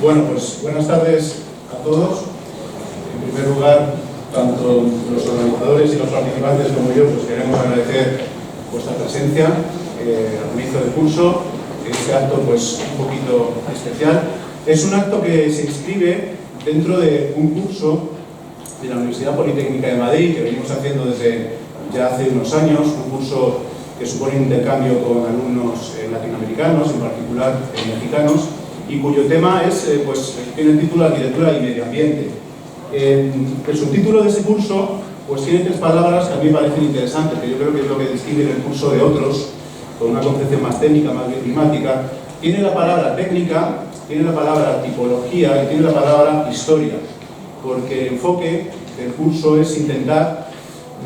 Bueno, pues buenas tardes a todos. En primer lugar, tanto los organizadores y los participantes como yo, pues queremos agradecer vuestra presencia al inicio del curso. Este acto, pues, un poquito especial. Es un acto que se inscribe dentro de un curso de la Universidad Politécnica de Madrid, que venimos haciendo desde ya hace unos años, un curso que supone un intercambio con alumnos latinoamericanos, en particular mexicanos, y cuyo tema es, pues, tiene el título Arquitectura y Medio Ambiente. El subtítulo de ese curso, pues, tiene tres palabras que a mí me parecen interesantes, que yo creo que es lo que distingue el curso de otros, con una concepción más técnica, más climática. Tiene la palabra técnica, tiene la palabra tipología y tiene la palabra historia, porque el enfoque del curso es intentar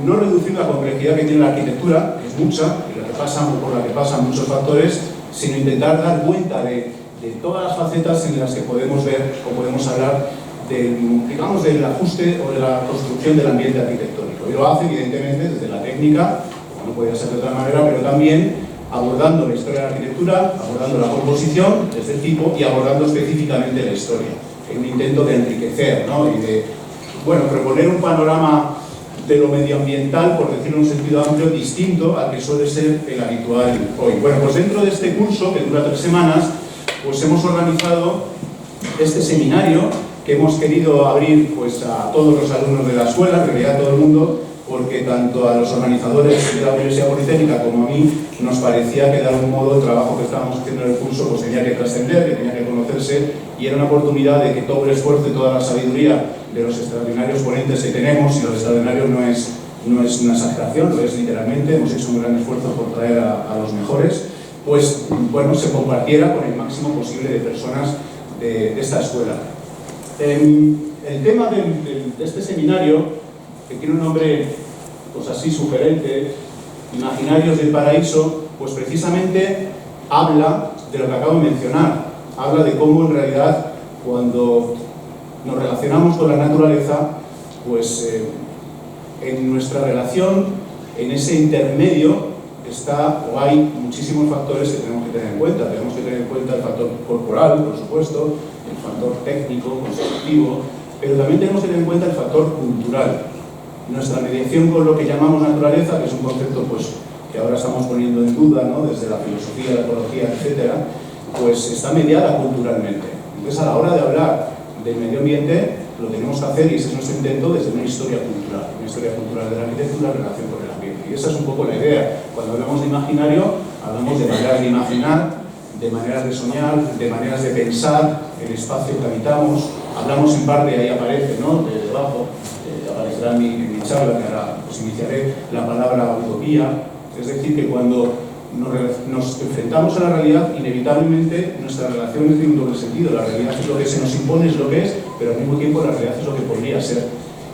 no reducir la complejidad que tiene la arquitectura, que es mucha, y por la que pasan muchos factores, sino intentar dar cuenta de todas las facetas en las que podemos ver o podemos hablar digamos, del ajuste o de la construcción del ambiente arquitectónico. Y lo hace, evidentemente, desde la técnica, como no podía ser de otra manera, pero también abordando la historia de la arquitectura, abordando la composición de este tipo y abordando específicamente la historia, en un intento de enriquecer, ¿no? Y de, bueno, proponer un panorama de lo medioambiental, por decirlo en un sentido amplio, distinto al que suele ser el habitual hoy. Bueno, pues dentro de este curso, que dura 3 semanas, pues hemos organizado este seminario que hemos querido abrir, pues, a todos los alumnos de la escuela, en realidad a todo el mundo, porque tanto a los organizadores de la Universidad Politécnica como a mí nos parecía que de algún modo el trabajo que estábamos haciendo en el curso, pues, tenía que trascender, que tenía que conocerse, y era una oportunidad de que todo el esfuerzo y toda la sabiduría de los extraordinarios ponentes que tenemos, y lo extraordinario no es una exageración, lo es literalmente, hemos hecho un gran esfuerzo por traer a los mejores, pues, bueno, se compartiera con el máximo posible de personas de esta escuela. El tema de este seminario, que tiene un nombre, pues, así sugerente, Imaginarios del Paraíso, pues precisamente habla de lo que acabo de mencionar, habla de cómo en realidad cuando nos relacionamos con la naturaleza, pues en nuestra relación, en ese intermedio, hay muchísimos factores que tenemos que tener en cuenta. Tenemos que tener en cuenta el factor corporal, por supuesto, el factor técnico, constructivo, pero también tenemos que tener en cuenta el factor cultural. Nuestra mediación con lo que llamamos naturaleza, que es un concepto, pues, que ahora estamos poniendo en duda, ¿no?, desde la filosofía, la ecología, etcétera, pues está mediada culturalmente. Entonces, a la hora de hablar del medio ambiente, lo tenemos que hacer, y ese es nuestro intento, desde una historia cultural de la arquitectura en relación con el ambiente. Y esa es un poco la idea. Cuando hablamos de imaginario, hablamos de maneras de imaginar, de maneras de soñar, de maneras de pensar el espacio que habitamos. Hablamos en parte, ahí aparece, ¿no?, de debajo, aparecerá en mi charla, que ahora, pues, iniciaré, la palabra utopía. Es decir, que cuando nos enfrentamos a la realidad, inevitablemente nuestra relación tiene un doble sentido. La realidad es lo que se nos impone, es lo que es, pero al mismo tiempo la realidad es lo que podría ser.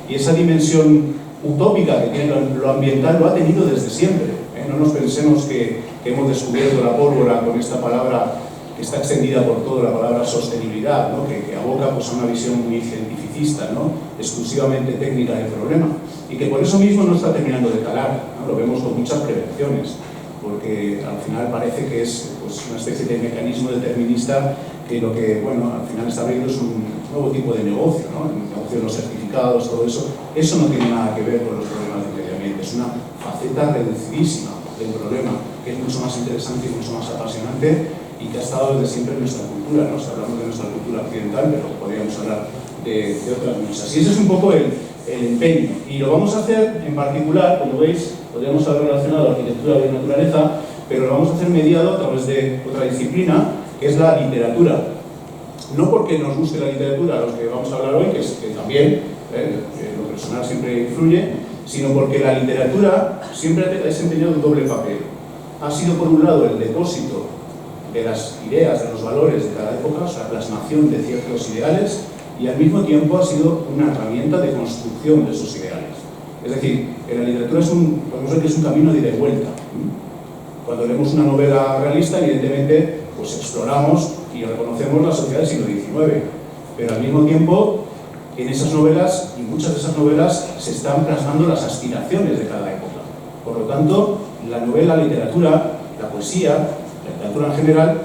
Y esa dimensión utópica que tiene lo ambiental lo ha tenido desde siempre. No nos pensemos que hemos descubierto la pólvora con esta palabra que está extendida por todo, la palabra sostenibilidad, ¿no?, que aboca, pues, a una visión muy cientificista, ¿no?, exclusivamente técnica del problema, y que por eso mismo no está terminando de calar, ¿no? Lo vemos con muchas prevenciones, porque al final parece que es, pues, una especie de mecanismo determinista que lo que, bueno, al final está abriendo es un nuevo tipo de negocio, ¿no?, el negocio de los certificados, todo eso. Eso no tiene nada que ver con los problemas del medio ambiente, es una faceta reducidísima del problema, que es mucho más interesante y mucho más apasionante, y que ha estado desde siempre en nuestra cultura, ¿no? Hablamos de nuestra cultura occidental, pero podríamos hablar de otras muchas. Y ese es un poco el empeño. Y lo vamos a hacer en particular, como veis, podríamos haber relacionado arquitectura y naturaleza, pero lo vamos a hacer mediado a través de otra disciplina, que es la literatura. No porque nos guste la literatura, lo que vamos a hablar hoy, que también, lo personal siempre influye, sino porque la literatura siempre ha desempeñado un doble papel. Ha sido, por un lado, el depósito de las ideas, de los valores de cada época, o sea, plasmación de ciertos ideales, y al mismo tiempo ha sido una herramienta de construcción de esos ideales. Es decir, en la literatura podemos ver que es un camino de ida y vuelta. Cuando leemos una novela realista, evidentemente, pues exploramos y reconocemos la sociedad del siglo XIX, pero al mismo tiempo, en esas novelas, y muchas de esas novelas, se están plasmando las aspiraciones de cada época. Por lo tanto, la novela, la literatura, la poesía, la literatura en general,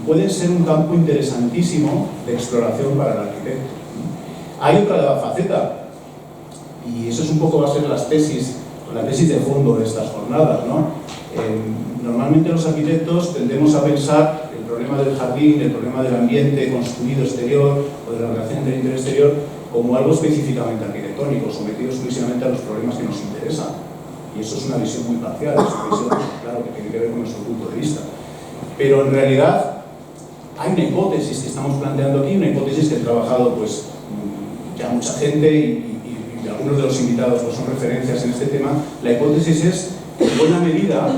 pueden ser un campo interesantísimo de exploración para el arquitecto. Hay otra faceta, y eso es un poco va a ser la tesis de fondo de estas jornadas, ¿no? Normalmente los arquitectos tendemos a pensar el problema del jardín, el problema del ambiente construido exterior o de la relación entre interior y exterior como algo específicamente arquitectónico, sometido exclusivamente a los problemas que nos interesan. Y eso es una visión muy parcial, es una visión, claro, que tiene que ver con nuestro punto de vista. Pero en realidad hay una hipótesis que estamos planteando aquí, una hipótesis que ha trabajado pues, ya mucha gente y algunos de los invitados pues, son referencias en este tema. La hipótesis es que en buena medida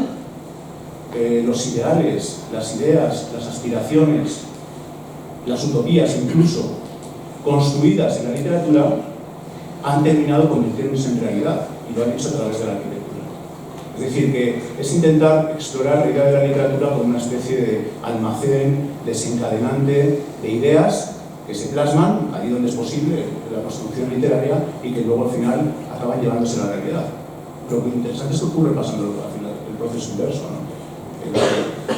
los ideales, las ideas, las aspiraciones, las utopías incluso, construidas en la literatura, han terminado convirtiéndose en realidad, y lo han hecho a través de la arquitectura. Es decir, que es intentar explorar la idea de la literatura como una especie de almacén desencadenante de ideas que se plasman allí donde es posible, en la construcción literaria, y que luego al final acaban llevándose a la realidad. Lo que interesante es que ocurre pasando al final el proceso inverso, ¿no?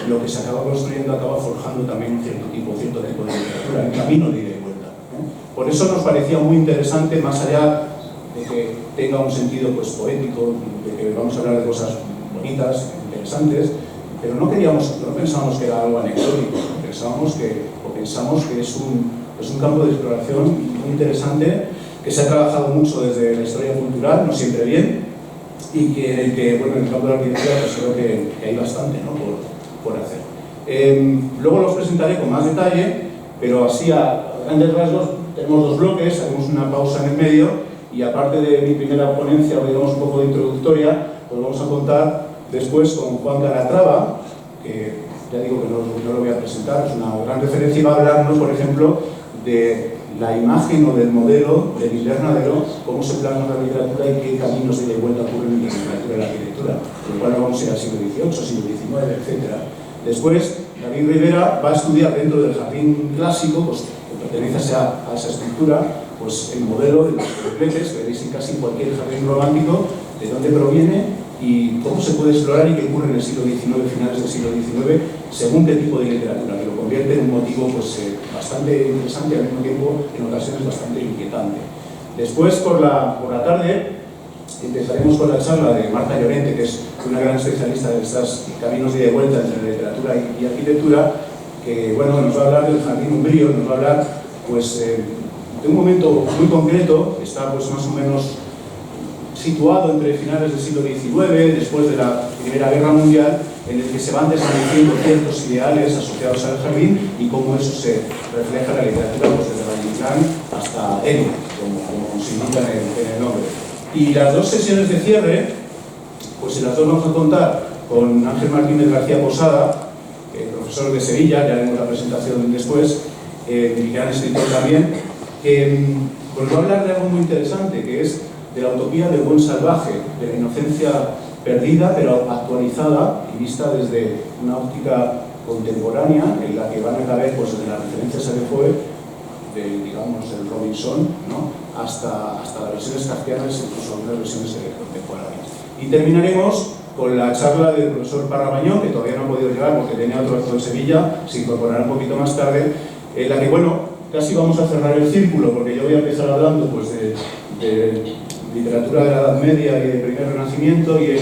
Lo que se acaba construyendo acaba forjando también cierto tipo de literatura, en camino de ida y vuelta, ¿no? Por eso nos parecía muy interesante, más allá de que tenga un sentido pues, poético, de que vamos a hablar de cosas bonitas, interesantes, pero no pensábamos que era algo anecdótico, pensamos que es un campo de exploración muy interesante, que se ha trabajado mucho desde la historia cultural, no siempre bien, y que bueno, en el campo de la arquitectura pues creo que hay bastante, ¿no? por hacer. Luego los presentaré con más detalle, pero así a grandes rasgos tenemos dos bloques, haremos una pausa en el medio, y aparte de mi primera ponencia, digamos un poco de introductoria, pues vamos a contar después con Juan Calatrava, que ya digo que no lo voy a presentar, es una gran referencia, y va a hablarnos, por ejemplo, de la imagen o del modelo del invernadero, cómo se plasma la literatura y qué caminos de ida y vuelta ocurren entre la literatura y la arquitectura, por lo cual no vamos a ir al siglo XVIII, siglo XIX, etc. Después, David Rivera va a estudiar dentro del jardín clásico, pues, que pertenece a esa estructura, pues el modelo de los tripletes, que veréis en casi cualquier jardín romántico, de dónde proviene y cómo se puede explorar y qué ocurre en el siglo XIX, finales del siglo XIX, según qué tipo de literatura, que lo convierte en un motivo pues, bastante interesante y al mismo tiempo en ocasiones bastante inquietante. Después, por la tarde, empezaremos con la charla de Marta Llorente, que es una gran especialista de estos caminos de ida y vuelta entre literatura y arquitectura, que bueno, nos va a hablar del jardín umbrío, nos va a hablar pues, de un momento muy concreto, está pues, más o menos situado entre finales del siglo XIX, después de la Primera Guerra Mundial, en el que se van desvaneciendo ciertos ideales asociados al jardín y cómo eso se refleja en la literatura, pues desde Valle Inclán hasta Elia, como se indica en el nombre. Y las dos sesiones de cierre, pues en las dos vamos a contar con Ángel Martínez García Posada, profesor de Sevilla, ya haremos la presentación después, mi gran escritor también, que pues va a hablar de algo muy interesante, que es de la utopía del buen salvaje, de la inocencia perdida pero actualizada y vista desde una óptica contemporánea en la que van a caber pues, desde las referencias a Defoe, digamos el Robinson, ¿no? hasta las versiones kafkianas, incluso algunas versiones contemporáneas. Y terminaremos con la charla del profesor Parra-Bañón, que todavía no ha podido llegar porque tenía otro acto en Sevilla, se incorporará un poquito más tarde, en la que, bueno, casi vamos a cerrar el círculo, porque yo voy a empezar hablando pues, de literatura de la Edad Media y del primer Renacimiento, y él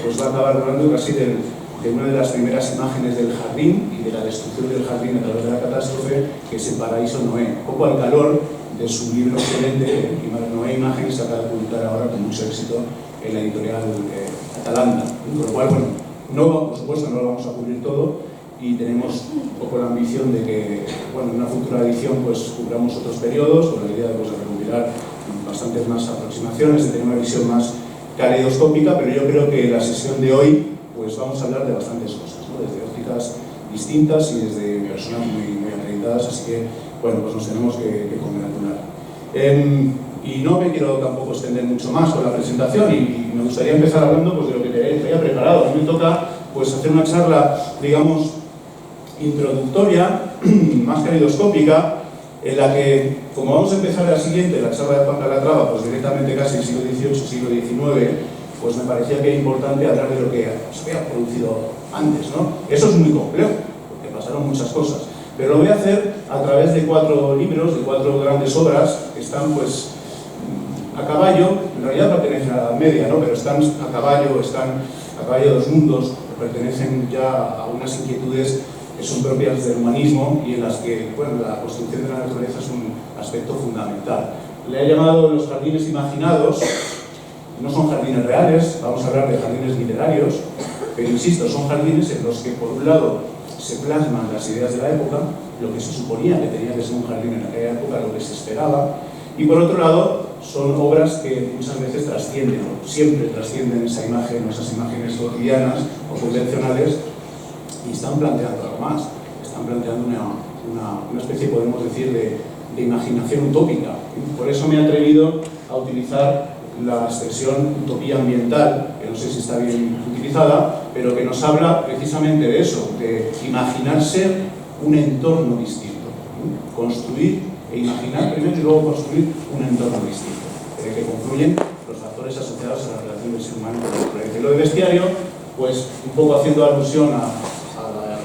pues, va a acabar hablando casi de una de las primeras imágenes del jardín y de la destrucción del jardín a través de la catástrofe, que es el paraíso Noé, un poco al calor de su libro excelente, Noé Imágenes, que acaba de publicar ahora con mucho éxito en la editorial Atalanta. Con lo cual, bueno, por supuesto no lo vamos a cubrir todo, y tenemos un poco la ambición de que, bueno, en una futura edición pues cubramos otros periodos, con la idea de, pues, de recopilar bastantes más aproximaciones, de tener una visión más caleidoscópica, pero yo creo que la sesión de hoy pues vamos a hablar de bastantes cosas, ¿no? Desde ópticas distintas y desde personas muy acreditadas, así que bueno, pues nos tenemos que congratular. Y no me quiero tampoco extender mucho más con la presentación, y me gustaría empezar hablando pues, de lo que tenía preparado. A mí me toca pues, hacer una charla, digamos, introductoria, más caleidoscópica, en la que, como vamos a empezar la siguiente, la charla de Juan Calatrava, pues directamente casi el siglo XVIII, siglo XIX, pues me parecía que era importante hablar de lo que se había producido antes, ¿no? Eso es muy complejo, porque pasaron muchas cosas. Pero lo voy a hacer a través de 4 libros, de 4 grandes obras que están pues a caballo, en realidad pertenecen a la Edad Media, ¿no? Pero están a caballo de los mundos, pertenecen ya a unas inquietudes que son propias del humanismo y en las que, bueno, la construcción de la naturaleza es un aspecto fundamental. Le he llamado los jardines imaginados. No son jardines reales, vamos a hablar de jardines literarios, pero insisto, son jardines en los que por un lado se plasman las ideas de la época, lo que se suponía que tenía que ser un jardín en aquella época, lo que se esperaba, y por otro lado son obras que muchas veces trascienden, o siempre trascienden esa imagen, o esas imágenes cotidianas o convencionales, y están planteando algo más, están planteando una especie, podemos decir, de imaginación utópica. Por eso me he atrevido a utilizar la expresión utopía ambiental, que no sé si está bien utilizada, pero que nos habla precisamente de eso, de imaginarse un entorno distinto, construir e imaginar primero y luego construir un entorno distinto, en el que confluyen los factores asociados a la relación del ser humano con la naturaleza. Y lo de bestiario, pues un poco haciendo alusión a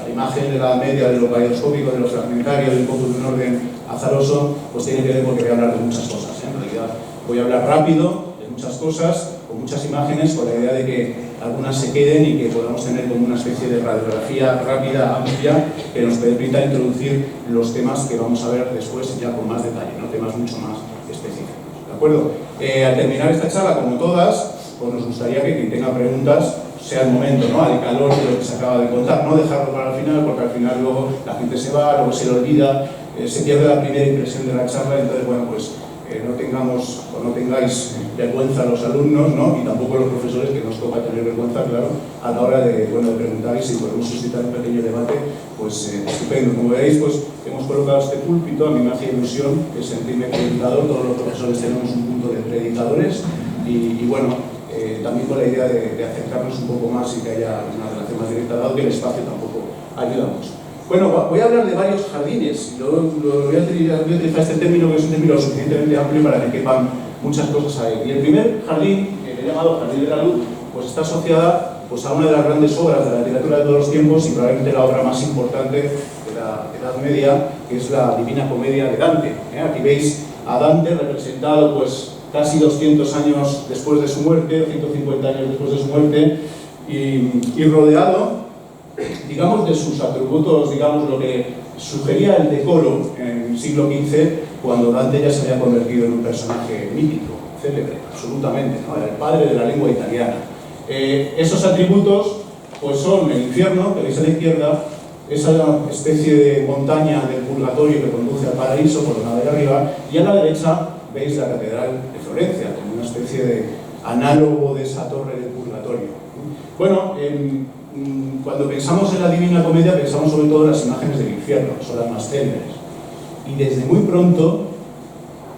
la imagen de la Edad Media, de lo caleidoscópico, de lo fragmentario, de un poco de un orden azaroso, pues tiene que ver porque voy a hablar de muchas cosas. En realidad voy a hablar rápido de muchas cosas, con muchas imágenes, con la idea de que algunas se queden y que podamos tener como una especie de radiografía rápida, amplia, que nos permita introducir los temas que vamos a ver después ya con más detalle, ¿no? Temas mucho más específicos. ¿De acuerdo? Al terminar esta charla, como todas, pues nos gustaría que quien tenga preguntas sea el momento, ¿no? Al calor de lo que se acaba de contar, no dejarlo para el final, porque al final luego la gente se va, luego se le olvida, se pierde la primera impresión de la charla, entonces, bueno, pues no tengamos o no tengáis vergüenza los alumnos, ¿no? Y tampoco los profesores, que nos toca tener vergüenza, claro, a la hora de, bueno, de preguntar, y si podemos suscitar un pequeño debate, pues estupendo. Como veréis, pues hemos colocado este púlpito, a mí me hace ilusión que sentirme predicador, todos los profesores tenemos un punto de predicadores, y bueno, también con la idea de acercarnos un poco más y que haya una relación más directa, dado que el espacio tampoco ayuda mucho. Bueno, voy a hablar de varios jardines, y voy a utilizar este término, que es un término lo suficientemente amplio para que quepan muchas cosas ahí. Y el primer jardín, que he llamado Jardín de la Luz, pues está asociada pues, a una de las grandes obras de la literatura de todos los tiempos y probablemente la obra más importante de la Edad Media, que es la Divina Comedia de Dante. Aquí veis a Dante representado pues, casi 200 años después de su muerte, 150 años después de su muerte, y rodeado, digamos, de sus atributos, digamos, lo que sugería el decoro en el siglo XV, cuando Dante ya se había convertido en un personaje mítico, célebre, absolutamente, ¿no? Era el padre de la lengua italiana. Esos atributos pues son el infierno, que veis a la izquierda, esa especie de montaña del purgatorio que conduce al paraíso por la de arriba, y a la derecha veis la catedral de Florencia, como una especie de análogo de esa torre del purgatorio. Bueno, cuando pensamos en la Divina Comedia, pensamos sobre todo en las imágenes del infierno, que son las más célebres. Y desde muy pronto,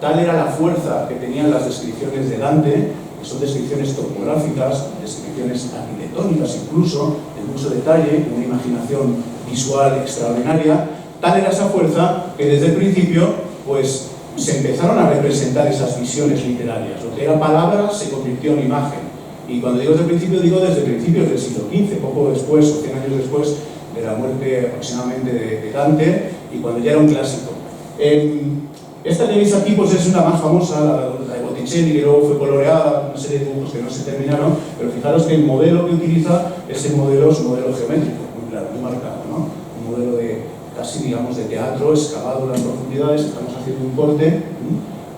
tal era la fuerza que tenían las descripciones de Dante, que son descripciones topográficas, descripciones arquitectónicas incluso, de mucho detalle, una imaginación visual extraordinaria, tal era esa fuerza que desde el principio, pues, se empezaron a representar esas visiones literarias. Lo que era palabra se convirtió en imagen. Y cuando digo desde el principio, digo desde principios del siglo XV, poco después, o 100 años después de la muerte aproximadamente de Dante, y cuando ya era un clásico. Esta que veis aquí pues, es una más famosa, la de Botticelli, que luego fue coloreada, una serie de dibujos que no se terminaron, pero fijaros que el modelo que utiliza es un modelo geométrico, muy claro, muy marcado, ¿no? Un modelo de casi, digamos, de teatro, excavado en las profundidades, estamos haciendo un corte,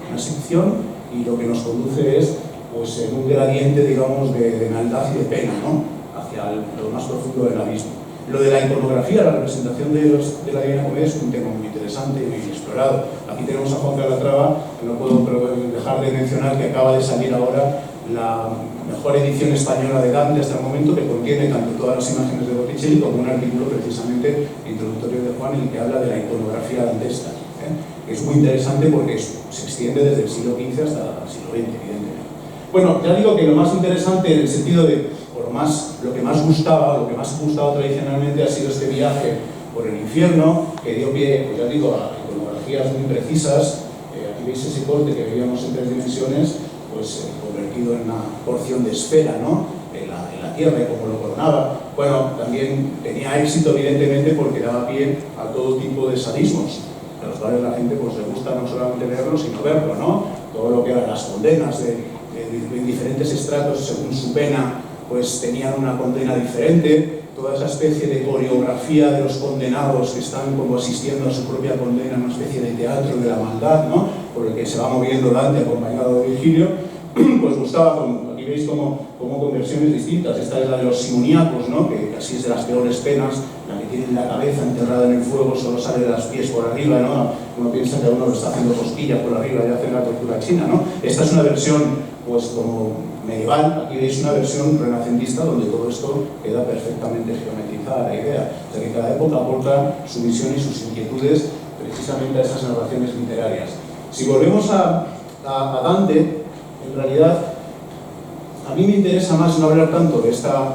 una sección, y lo que nos conduce es pues, en un gradiente, digamos, de maldad y de pena, ¿no? Hacia lo más profundo del abismo. Lo de la iconografía, la representación de la Divina Comedia es un tema muy interesante y muy explorado. Aquí tenemos a Juan Calatrava, que no puedo dejar de mencionar que acaba de salir ahora la mejor edición española de Dante hasta el momento, que contiene tanto todas las imágenes de Botticelli como un artículo precisamente introductorio de Juan en el que habla de la iconografía dantesca. Es muy interesante porque se extiende desde el siglo XV hasta el siglo XX, evidentemente. Bueno, ya digo que lo más interesante en el sentido de, lo que más gustaba tradicionalmente ha sido este viaje por el infierno, que dio pie, pues ya digo, a iconografías muy precisas. Aquí veis ese corte que veíamos en 3 dimensiones, pues convertido en una porción de esfera, ¿no? En la la Tierra y cómo lo coronaba. Bueno, también tenía éxito evidentemente porque daba pie a todo tipo de sadismos, a los cuales la gente pues le gusta no solamente leerlo, sino verlo, ¿no? Todo lo que eran las condenas de diferentes estratos según su pena, pues tenían una condena diferente. Toda esa especie de coreografía de los condenados que están como asistiendo a su propia condena, una especie de teatro de la maldad, ¿no? Por el que se va moviendo Dante acompañado de Virgilio, pues gustaba. Aquí veis como con versiones distintas. Esta es la de los simoníacos, ¿no? Que casi es de las peores penas, la que tiene la cabeza enterrada en el fuego, solo sale de las pies por arriba, ¿no? Uno piensa que a uno lo está haciendo cosquillas por arriba y hace la tortura china, ¿no? Esta es una versión pues como medieval. Aquí veis una versión renacentista donde todo esto queda perfectamente geometrizada la idea. O sea que cada época aporta su visión y sus inquietudes precisamente a esas narraciones literarias. Si volvemos a Dante, en realidad a mí me interesa más no hablar tanto de esta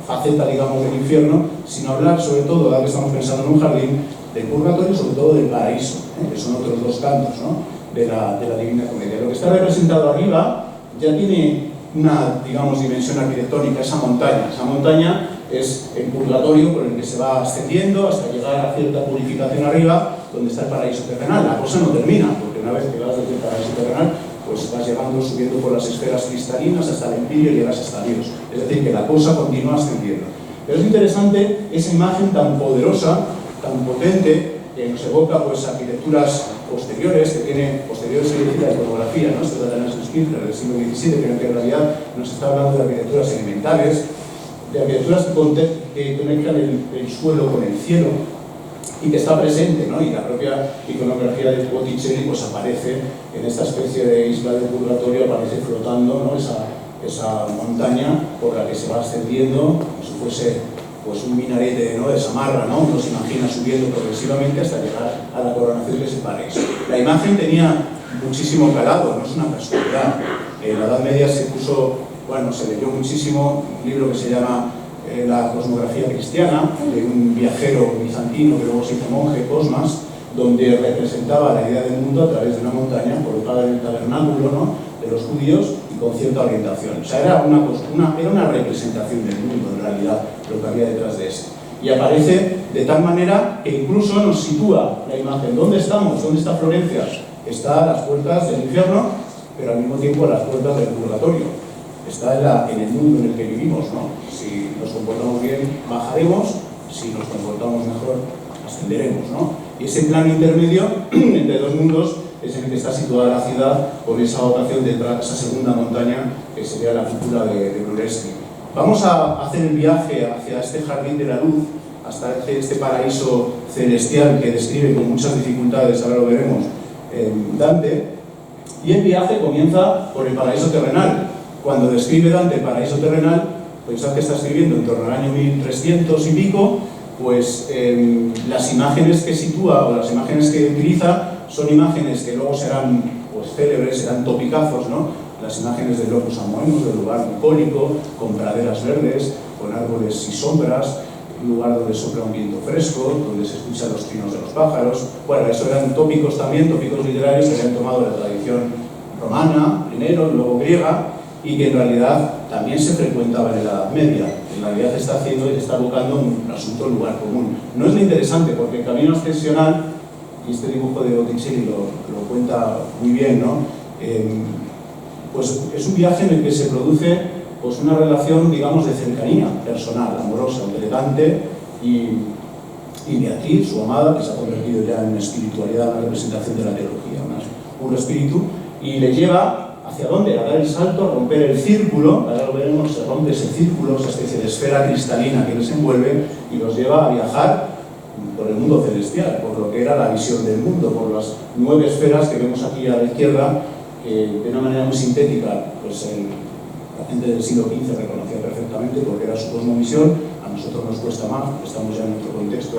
faceta, digamos, del infierno, sino hablar sobre todo, ahora que estamos pensando en un jardín, del purgatorio y sobre todo del paraíso, que son otros dos cantos, ¿no? de la Divina Comedia. Lo que está representado arriba ya tiene una, digamos, dimensión arquitectónica, esa montaña. Esa montaña es el purgatorio por el que se va ascendiendo hasta llegar a cierta purificación arriba, donde está el paraíso terrenal. La cosa no termina, porque una vez que vas desde el paraíso terrenal, pues vas llegando, subiendo por las esferas cristalinas hasta el empirio y llegas hasta Dios. Es decir, que la cosa continúa ascendiendo. Pero es interesante esa imagen tan poderosa, tan potente, que nos evoca pues arquitecturas posteriores, que tiene posteriores a la iconografía, ¿no? Esto de Anaxagoras del siglo XVII, pero que en realidad nos está hablando de arquitecturas elementales, de arquitecturas que conectan el suelo con el cielo, y que está presente, ¿no? Y la propia iconografía de Botticelli pues aparece en esta especie de isla del purgatorio, aparece flotando, ¿no? esa montaña por la que se va ascendiendo, como si fuese pues un minarete, ¿no? De Samarra, ¿no? Uno se imagina subiendo progresivamente hasta llegar a la coronación que es el paraíso. La imagen tenía muchísimo calado, no es una casualidad. En la Edad Media se leyó muchísimo un libro que se llama La cosmografía cristiana, de un viajero bizantino que luego se hizo monje, Cosmas, donde representaba la idea del mundo a través de una montaña colocada en el tabernáculo, ¿no? de los judíos y con cierta orientación. O sea, era una representación del mundo, en realidad, lo que había detrás de eso. Y aparece de tal manera que incluso nos sitúa la imagen. ¿Dónde estamos? ¿Dónde está Florencia? Está a las puertas del infierno, pero al mismo tiempo a las puertas del purgatorio. Está en el mundo en el que vivimos, ¿no? Si nos comportamos bien, bajaremos; si nos comportamos mejor, ascenderemos, ¿no? Y ese plano intermedio entre dos mundos es en el que está situada la ciudad, con esa vocación de esa segunda montaña que sería la cúpula de Brunelleschi. Vamos a hacer el viaje hacia este jardín de la luz, hasta este paraíso celestial que describe con muchas dificultades, ahora lo veremos, Dante. Y el viaje comienza por el paraíso terrenal. Cuando describe Dante el paraíso terrenal, pensad que está escribiendo en torno al año 1300 y pico, pues las imágenes que sitúa o las imágenes que utiliza son imágenes que luego serán pues célebres, serán topicazos, ¿no? Las imágenes del locus amoenus, del lugar bucólico, con praderas verdes, con árboles y sombras, un lugar donde sopla un viento fresco, donde se escuchan los trinos de los pájaros. Bueno, eso eran tópicos también, tópicos literarios que habían tomado de la tradición romana, primero, luego griega, y que en realidad también se frecuentaban en la Edad Media. En realidad está haciendo y está buscando un asunto lugar común. No es lo interesante, porque el camino ascensional, y este dibujo de Botticelli lo cuenta muy bien, ¿no? Pues es un viaje en el que se produce pues una relación, digamos, de cercanía personal, amorosa, entre Dante y Beatriz, su amada, que se ha convertido ya en espiritualidad, una representación de la teología, un puro espíritu, y le lleva ¿hacia dónde? A dar el salto, a romper el círculo. Ahora lo veremos, se rompe ese círculo, esa especie de esfera cristalina que les envuelve, y los lleva a viajar por el mundo celestial, por lo que era la visión del mundo, por las 9 esferas que vemos aquí a la izquierda, que de una manera muy sintética, pues la gente del siglo XV reconocía perfectamente porque era su cosmovisión. A nosotros nos cuesta más, porque estamos ya en otro contexto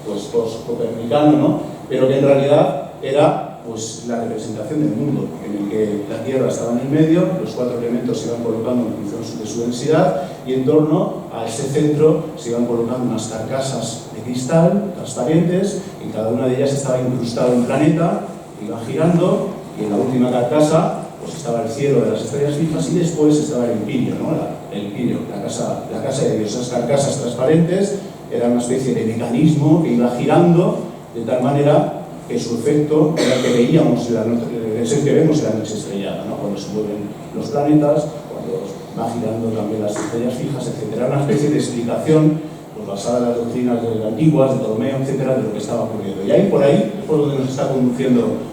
pues post-copernicano, ¿no? Pero que en realidad era pues la representación del mundo, en el que la Tierra estaba en el medio, los 4 elementos se iban colocando en función de su densidad, y en torno a ese centro se iban colocando unas carcasas de cristal transparentes, y cada una de ellas estaba incrustada en un planeta, iba girando, y en la última carcasa pues estaba el cielo de las estrellas fijas y después estaba el Empírio, ¿no? El Empírio, la casa de Dios. Esas carcasas transparentes eran una especie de mecanismo que iba girando de tal manera que su efecto era el que veíamos en la noche, es el que vemos en la noche estrellada, ¿no? Cuando se mueven los planetas, cuando va girando también las estrellas fijas, etc. Era una especie de explicación pues, basada en las doctrinas antiguas, de Ptolomeo, etc., de lo que estaba ocurriendo. Y ahí por ahí es por donde nos está conduciendo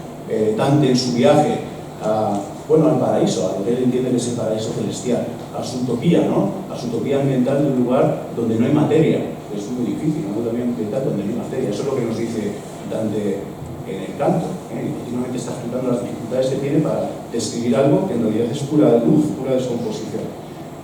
Dante en su viaje al paraíso, a lo que él entiende que es el paraíso celestial, a su utopía, ¿no? A su utopía mental de un lugar donde no hay materia. Es muy difícil, ¿no? También mental donde no hay materia. Eso es lo que nos dice Dante en el canto, y continuamente está explicando las dificultades que tiene para describir algo que en realidad es pura luz, pura descomposición.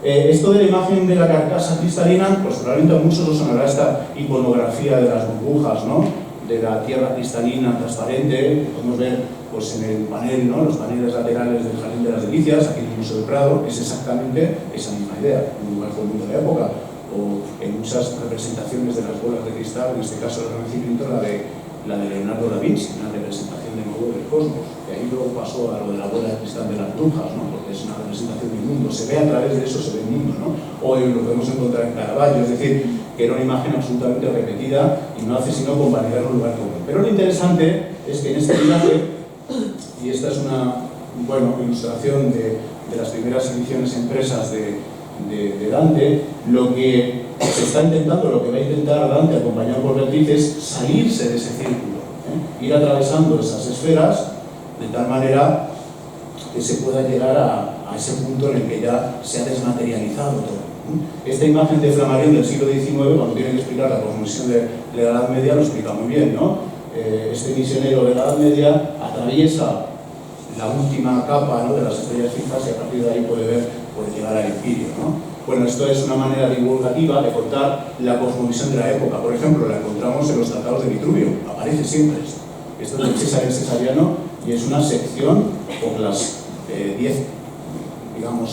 Esto de la imagen de la carcasa cristalina, pues probablemente a muchos os sonará esta iconografía de las burbujas, ¿no? De la tierra cristalina transparente, que podemos ver pues, en el panel, ¿no? Los paneles laterales del Jardín de las Delicias, aquí en el Museo del Prado, es exactamente esa misma idea, un lugar común de la época, o en muchas representaciones de las bolas de cristal, en este caso del Renacimiento, la de Leonardo da Vinci, una representación de nuevo del cosmos, que ahí luego pasó a lo de la bola de cristal de las brujas, ¿no? Porque es una representación del mundo, se ve a través de eso, se ve el mundo, ¿no? Hoy lo podemos encontrar en Caravaggio, es decir, que era una imagen absolutamente repetida y no hace sino convalidar un lugar común. Pero lo interesante es que en este viaje, y esta es una ilustración de las primeras ediciones impresas de Dante, lo que se está intentando, lo que va a intentar Dante acompañado por Beatriz es salirse de ese círculo, ir atravesando esas esferas de tal manera que se pueda llegar a ese punto en el que ya se ha desmaterializado todo. Esta imagen de Flammarion del siglo XIX, cuando tiene que explicar la cosmovisión de la Edad Media, lo explica muy bien, ¿no? Este misionero de la Edad Media atraviesa la última capa, ¿no? De las estrellas fijas y a partir de ahí puede llegar al Empírio, ¿no? Bueno, esto es una manera divulgativa de contar la cosmovisión de la época. Por ejemplo, la encontramos en los tratados de Vitruvio, aparece siempre esto. Esto es de César el Cesariano y es una sección con las 10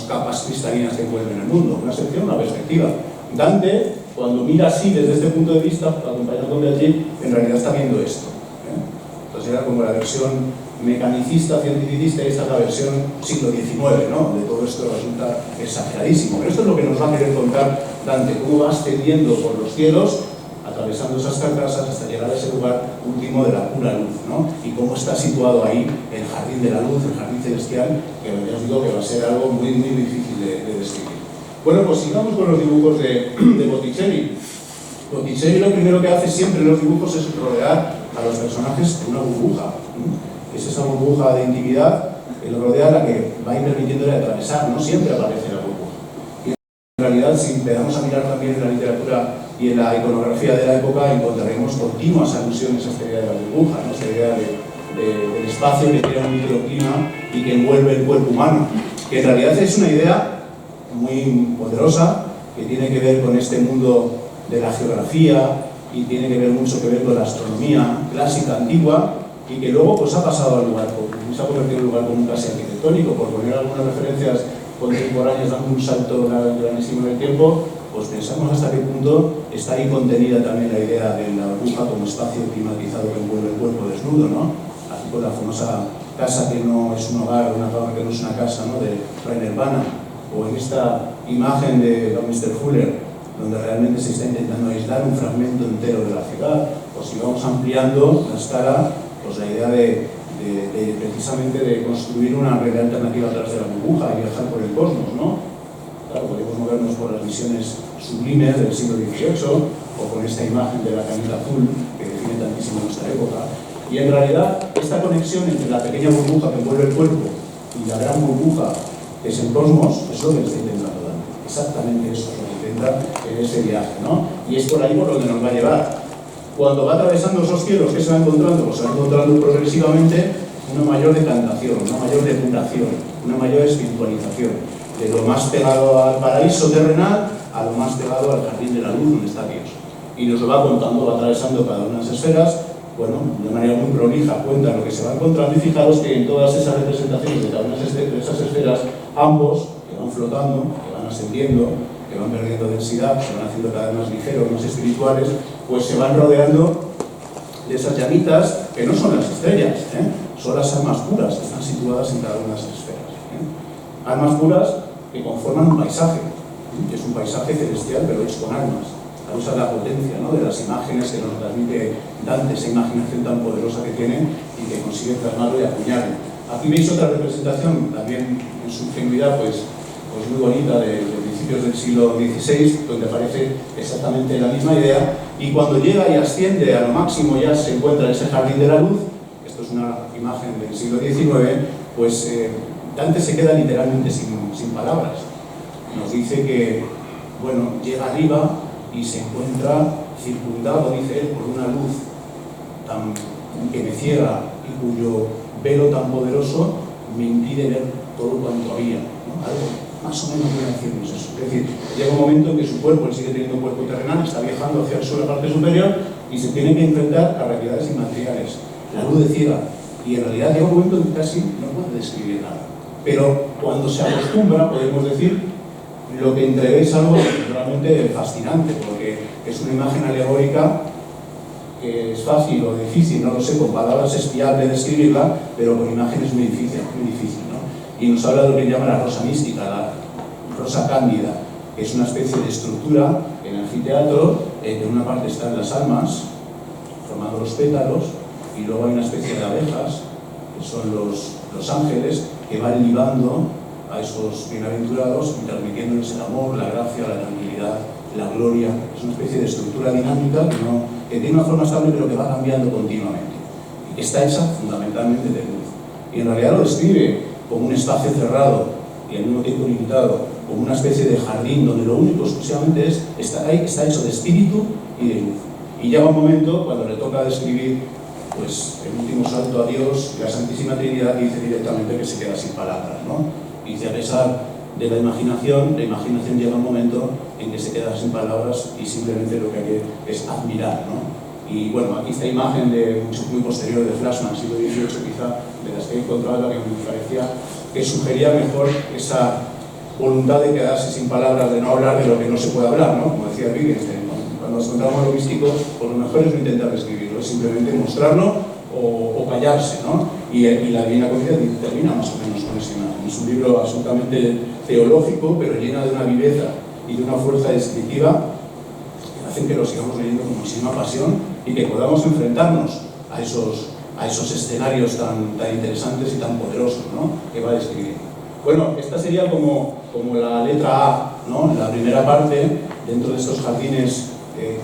capas cristalinas que envuelven el mundo. Una sección, una perspectiva. Dante, cuando mira así desde este punto de vista, acompañado con Beatriz, en realidad está viendo esto. Entonces era como la versión mecanicista, cientificista, y esta es la versión siglo XIX, ¿no? Donde todo esto resulta exageradísimo. Pero esto es lo que nos va a querer contar Dante, cómo va ascendiendo por los cielos, atravesando esas carcasas hasta llegar a ese lugar último de la pura luz, ¿no? Y cómo está situado ahí el jardín de la luz, el jardín celestial, que ya os digo que va a ser algo muy, muy difícil de describir. Bueno, pues sigamos con los dibujos de Botticelli. Botticelli lo primero que hace siempre en los dibujos es rodear a los personajes de una burbuja. Es esa burbuja de intimidad que lo rodea, la que va a ir permitiéndole atravesar. No siempre aparece la burbuja. Y en realidad, si empezamos a mirar también en la literatura y en la iconografía de la época, encontraremos continuas alusiones a esta idea de la burbuja, ¿no? Esta idea del espacio que crea un microclima y que envuelve el cuerpo humano, que en realidad es una idea muy poderosa, que tiene que ver con este mundo de la geografía y tiene que ver mucho que ver con la astronomía clásica, antigua, y que luego pues ha pasado al lugar común, se ha convertido en un lugar común casi arquitectónico. Por poner algunas referencias contemporáneas dando un salto grandísimo en el tiempo, pues pensamos hasta qué punto está ahí contenida también la idea de la burbuja como espacio climatizado que envuelve el cuerpo desnudo, ¿no? Así con la famosa casa que no es un hogar, una cama que no es una casa, ¿no? De Rainer Banner, o en esta imagen de Mr. Fuller, donde realmente se está intentando aislar un fragmento entero de la ciudad. O si vamos ampliando la escala, pues la idea de precisamente de construir una realidad alternativa a través de la burbuja y viajar por el cosmos, ¿no? Claro, podemos movernos por las visiones sublimes del siglo XVIII o con esta imagen de la canita azul que define tantísimo nuestra época. Y en realidad, esta conexión entre la pequeña burbuja que envuelve el cuerpo y la gran burbuja que es el cosmos, es lo que está intentando dar. Exactamente eso es lo que intenta en ese viaje, ¿no? Y es por ahí por donde nos va a llevar. Cuando va atravesando esos cielos, ¿qué se va encontrando? Pues se va encontrando progresivamente una mayor decantación, una mayor depuración, una mayor espiritualización, de lo más pegado al paraíso terrenal a lo más pegado al jardín de la luz donde está Dios. Y nos lo va contando, va atravesando cada una de las esferas, bueno, de manera muy prolija cuenta lo que se va encontrando, y fijaros que en todas esas representaciones de cada una de esas esferas, ambos, que van flotando, que van ascendiendo, que van perdiendo densidad, que van haciendo cada vez más ligeros, más espirituales, pues se van rodeando de esas llamitas que no son las estrellas, son las almas puras que están situadas en cada una de esas esferas. almas puras que conforman un paisaje, que es un paisaje celestial pero hecho con almas. A causa de la potencia, ¿no?, de las imágenes que nos transmite Dante, esa imaginación tan poderosa que tiene y que consigue plasmarlo y acuñarlo. Aquí veis otra representación, también en su ingenuidad, pues muy bonita, de principios del siglo XVI, donde aparece exactamente la misma idea, y cuando llega y asciende a lo máximo ya se encuentra en ese jardín de la luz. Esto es una imagen del siglo XIX, pues Dante se queda literalmente sin palabras. Nos dice que, bueno, llega arriba y se encuentra circundado, dice él, por una luz que me ciega y cuyo velo tan poderoso me impide ver todo cuanto había, ¿no? Algo más o menos viene a decirnos eso. Es decir, llega un momento en que su cuerpo, él sigue teniendo un cuerpo terrenal, está viajando hacia el suelo, la parte superior, y se tiene que enfrentar a realidades inmateriales. La luz de ciega, y en realidad llega un momento en que casi no puede describir nada. Pero cuando se acostumbra, podemos decir, lo que entrevé es algo realmente fascinante, porque es una imagen alegórica que es fácil o difícil, no lo sé, con palabras es viable describirla, pero con imágenes muy difícil, ¿no? Y nos habla de lo que llama la rosa mística, la rosa cándida, que es una especie de estructura en el anfiteatro, de una parte están las almas, formando los pétalos, y luego hay una especie de abejas, que son los ángeles, que van libando a esos bienaventurados, transmitiéndoles el amor, la gracia, la tranquilidad, la gloria. Es una especie de estructura dinámica que tiene una forma estable pero que va cambiando continuamente, y que está hecha fundamentalmente de luz. Y en realidad lo describe como un espacio cerrado y al mismo tiempo limitado, como una especie de jardín donde lo único exclusivamente está hecho de espíritu y de luz. Y llega un momento cuando le toca describir pues el último salto a Dios y la Santísima Trinidad, y dice directamente que se queda sin palabras, ¿no? Y dice, a pesar de la imaginación llega un momento en que se queda sin palabras y simplemente lo que hay es admirar, ¿no? Y bueno, aquí esta imagen muy posterior de Flassmann, siglo XVIII quizá, de las que he encontrado, la que me parecía que sugería mejor esa voluntad de quedarse sin palabras, de no hablar de lo que no se puede hablar, ¿no? Como decía Wittgenstein, ¿no? Cuando nos encontramos lo místico, pues lo mejor es no intentar describirlo, es simplemente mostrarlo o callarse, ¿no? Y la Divina Comedia termina más o menos con esa imagen. Es un libro absolutamente teológico, pero lleno de una viveza y de una fuerza descriptiva que hacen que lo sigamos leyendo con muchísima pasión y que podamos enfrentarnos a esos escenarios tan interesantes y tan poderosos, ¿no?, que va a describir. Bueno, esta sería como la letra A, ¿no?, la primera parte dentro de estos jardines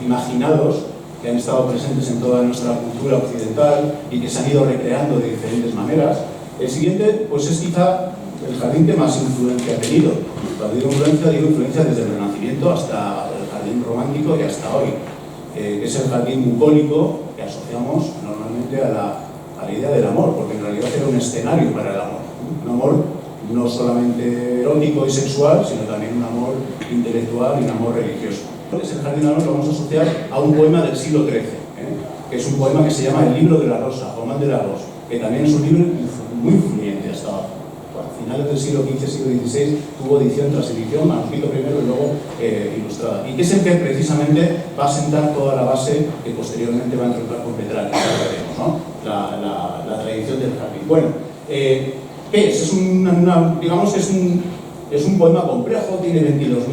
imaginados que han estado presentes en toda nuestra cultura occidental y que se han ido recreando de diferentes maneras. El siguiente, pues es quizá el jardín que más influencia ha tenido. Cuando digo influencia desde el Renacimiento hasta el jardín romántico y hasta hoy, que es el jardín bucólico que asociamos normalmente a la idea del amor, porque en realidad era un escenario para el amor. Un amor no solamente erótico y sexual, sino también un amor intelectual y un amor religioso. El jardín de la lo vamos a asociar a un poema del siglo XIII, que es un poema que se llama El libro de la rosa, Román de la Rose, que también es un libro muy influyente hasta finales del siglo XV, siglo XVI, tuvo edición tras edición, manuscrito primero y luego ilustrada. Y que es el que precisamente va a sentar toda la base que posteriormente va a entroncar con Petrarca, ¿no?, la tradición del jardín. Bueno, ¿qué es? Digamos que es un poema complejo, tiene 22.000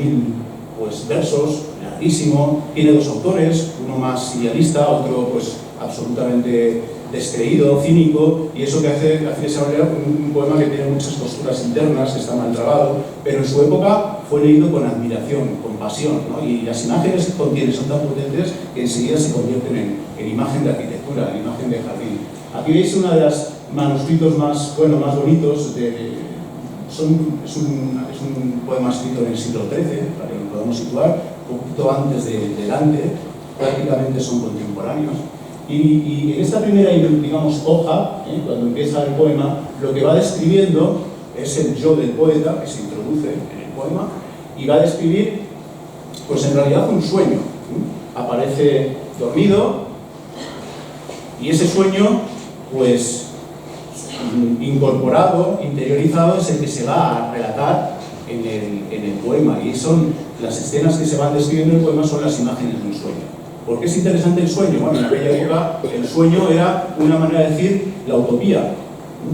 pues, versos, larguísimo, tiene dos autores, uno más idealista, otro pues absolutamente descreído, cínico, y eso que hace de esa manera un poema que tiene muchas costuras internas, que está mal trabado, pero en su época fue leído con admiración, con pasión, ¿no? Y las imágenes que contiene son tan potentes que enseguida se convierten en imagen de arquitectura, en imagen de jardín. Aquí veis una de los manuscritos más bonitos, es un poema escrito en el siglo XIII, para que lo podamos situar, un poquito antes de Dante, prácticamente son contemporáneos. Y en esta primera, digamos, hoja, cuando empieza el poema, lo que va describiendo es el yo del poeta, que se introduce en el poema, y va a describir, pues en realidad, un sueño. Aparece dormido, y ese sueño, pues, incorporado, interiorizado, es el que se va a relatar en el poema. Y son las escenas que se van describiendo en el poema, son las imágenes de un sueño. ¿Por qué es interesante el sueño? Bueno, en aquella época el sueño era una manera de decir la utopía.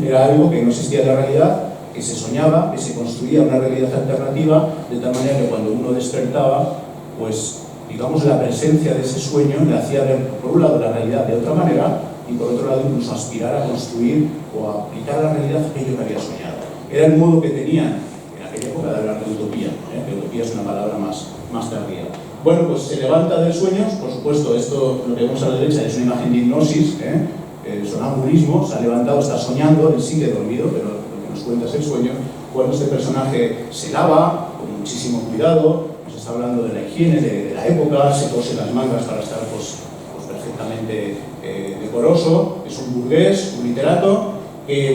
Era algo que no existía en la realidad, que se soñaba, que se construía una realidad alternativa, de tal manera que cuando uno despertaba, pues digamos la presencia de ese sueño le hacía ver, por un lado, la realidad de otra manera y por otro lado incluso aspirar a construir o a aplicar a la realidad aquello que había soñado. Era el modo que tenían en aquella época de hablar de utopía, que utopía es una palabra más tardía. Bueno, pues se levanta del sueño, por supuesto, esto lo que vemos a la derecha es una imagen de hipnosis, sonambulismo, se ha levantado, está soñando, él sigue dormido, pero lo que nos cuenta es el sueño. Cuando este personaje se lava con muchísimo cuidado, nos está hablando de la higiene de la época, se cose las mangas para estar pues perfectamente decoroso, es un burgués, un literato,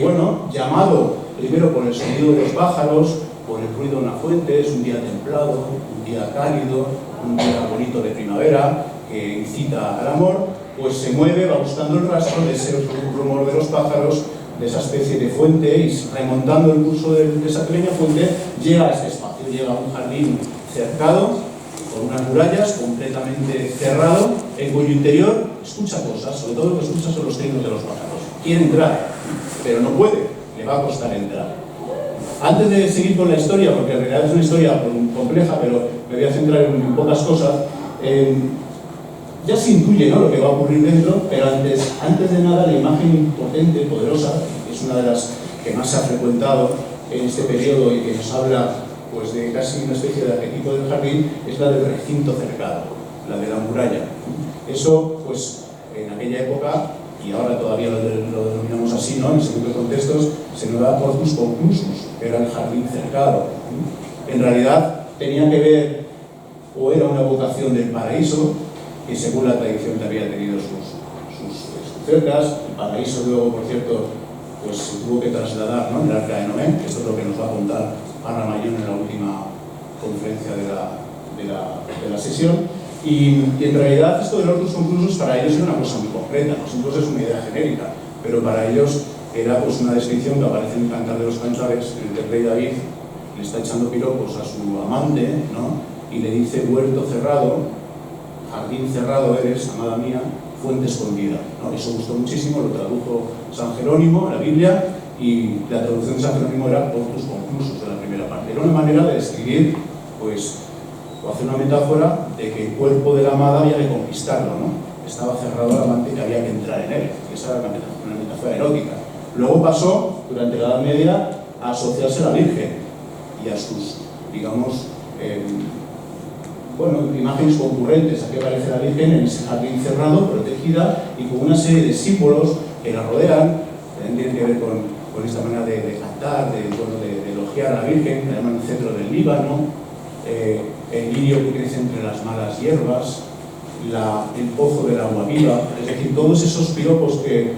bueno, llamado primero por el sonido de los pájaros, por el ruido de una fuente, es un día templado, un día cálido, un día bonito de primavera, que incita al amor, pues se mueve, va buscando el rastro de ese rumor de los pájaros, de esa especie de fuente, y remontando el curso de esa pequeña fuente, llega a este espacio, llega a un jardín cercado, con unas murallas, completamente cerrado, en cuyo interior escucha cosas, sobre todo lo que escucha son los trinos de los pájaros. Quiere entrar, pero no puede, le va a costar entrar. Antes de seguir con la historia, porque en realidad es una historia compleja, pero me voy a centrar en pocas cosas, ya se intuye, ¿no?, lo que va a ocurrir dentro, pero antes de nada la imagen potente, poderosa, que es una de las que más se ha frecuentado en este periodo y que nos habla pues, de casi una especie de arquetipo del jardín, es la del recinto cercado, la de la muralla. Eso, pues, en aquella época, y ahora todavía lo denominamos así, ¿no?, en según qué contextos, se nos da portus conclusus, que era el jardín cercado. En realidad tenía que ver, o era una evocación del paraíso, que según la tradición había tenido sus cercas. El paraíso luego, por cierto, pues se tuvo que trasladar, ¿no?, en el Arca de Noé, que esto es lo que nos va a contar Ana Mayón en la última conferencia de la sesión. Y en realidad esto del hortus conclusus para ellos era una cosa muy concreta, nosotros es una idea genérica, pero para ellos era pues una descripción que aparece en el Cantar de los Cantares, en el que el rey David le está echando piropos a su amante, ¿no?, y le dice: huerto cerrado, jardín cerrado eres, amada mía, fuente escondida, ¿no? Eso gustó muchísimo, lo tradujo San Jerónimo en la Biblia, y la traducción de San Jerónimo era hortus conclusus de la primera parte. Era una manera de describir, pues, o hacer una metáfora de que el cuerpo de la amada había que conquistarlo, ¿no? Estaba cerrado al amante y había que entrar en él. Esa era una metáfora erótica. Luego pasó, durante la Edad Media, a asociarse a la Virgen y a sus, digamos, imágenes concurrentes a que aparece la Virgen en ese jardín cerrado, protegida, y con una serie de símbolos que la rodean, que tienen que ver con esta manera de cantar, de elogiar a la Virgen, que llaman el centro del Líbano, el lirio que crece entre las malas hierbas, el pozo del agua viva, es decir, todos esos piropos que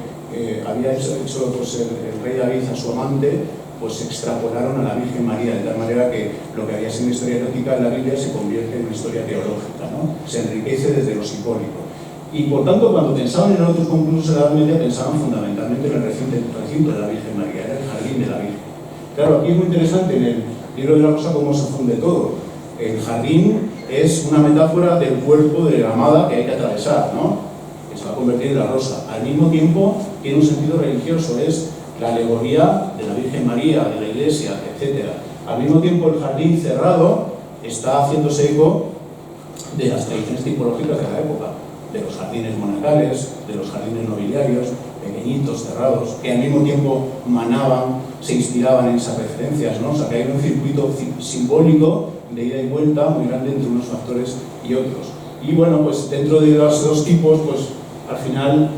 había hecho pues, el rey David a su amante, pues se extrapolaron a la Virgen María, de tal manera que lo que había sido una historia erótica en la Biblia se convierte en una historia teológica, ¿no? Se enriquece desde lo simbólico. Y por tanto, cuando pensaban en otros conclusos de la Edad Media, pensaban fundamentalmente en el recinto de la Virgen María, era el jardín de la Virgen. Claro, aquí es muy interesante en el libro de la Rosa cómo se funde todo. El jardín es una metáfora del cuerpo de la amada que hay que atravesar, ¿no?, que se va a convertir en la rosa. Al mismo tiempo, tiene un sentido religioso, es la alegoría de la Virgen María, de la Iglesia, etc. Al mismo tiempo, el jardín cerrado está haciéndose eco de las tradiciones tipológicas de la época, de los jardines monacales, de los jardines nobiliarios, pequeñitos, cerrados, que al mismo tiempo manaban, se inspiraban en esas referencias, ¿no? O sea, que hay un circuito simbólico de ida y vuelta muy grande entre unos factores y otros. Y bueno, pues dentro de los dos tipos, pues al final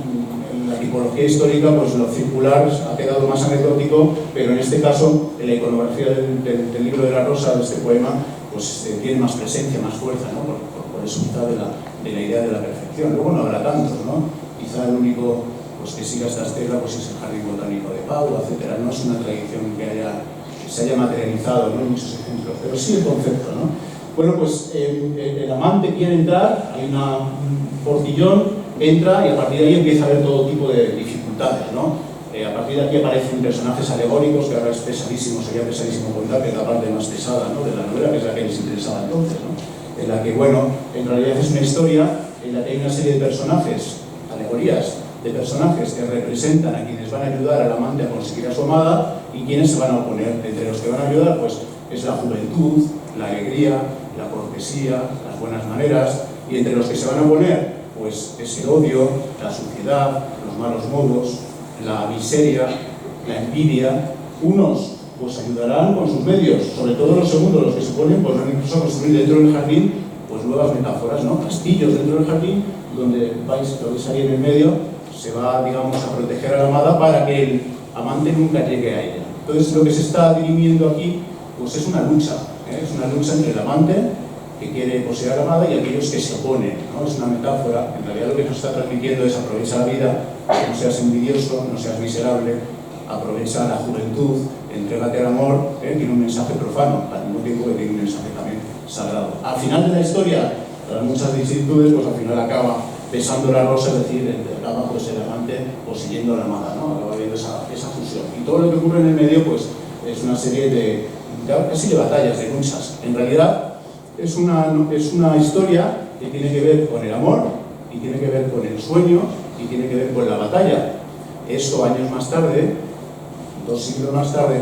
en la tipología histórica, pues lo circular ha quedado más anecdótico, pero en este caso, en la iconografía del libro de la Rosa, de este poema, pues tiene más presencia, más fuerza, ¿no? Por eso quizá de la idea de la perfección. Luego no habrá tantos, ¿no? Quizá el único pues, que siga esta estela pues, es el Jardín Botánico de Padua, etc. No es una tradición que se haya materializado, ¿no?, en muchos ejemplos, pero sí el concepto, ¿no? Bueno, pues el amante quiere entrar, hay un portillón, entra y a partir de ahí empieza a haber todo tipo de dificultades, ¿no? A partir de aquí aparecen personajes alegóricos, que ahora es pesadísimo, sería pesadísimo contar, que es la parte más pesada, ¿no?, de la novela, que es la que les interesaba entonces, ¿no? En la que, bueno, en realidad es una historia en la que hay una serie de personajes, alegorías, de personajes que representan a quienes van a ayudar al amante a conseguir a su amada y quienes se van a oponer. Entre los que van a ayudar, pues, es la juventud, la alegría, la cortesía, las buenas maneras, y entre los que se van a oponer, pues, es el odio, la suciedad, los malos modos, la miseria, la envidia. Unos pues ayudarán con sus medios, sobre todo los segundos, los que se ponen, pues van incluso a construir dentro del jardín pues nuevas metáforas, ¿no? Castillos dentro del jardín, donde lo vais ahí en el medio, se va, digamos, a proteger a la amada para que el amante nunca llegue a ella. Entonces lo que se está dirimiendo aquí pues es una lucha, es una lucha entre el amante que quiere poseer a la amada y aquellos que se oponen, ¿no? Es una metáfora. En realidad lo que nos está transmitiendo es: aprovecha la vida, no seas envidioso, no seas miserable, aprovecha la juventud, entrégate al amor. Tiene un mensaje profano, al mismo tiempo que tiene un mensaje también sagrado. Al final de la historia, tras muchas vicisitudes, pues al final acaba besando la rosa, es decir, acaba pues el amante poseyendo a la amada, ¿no? Acaba viendo esa fusión. Y todo lo que ocurre en el medio, pues es una serie de casi de batallas, de luchas. En realidad es una historia que tiene que ver con el amor, y tiene que ver con el sueño, y tiene que ver con la batalla. Eso, años más tarde, 2 siglos más tarde,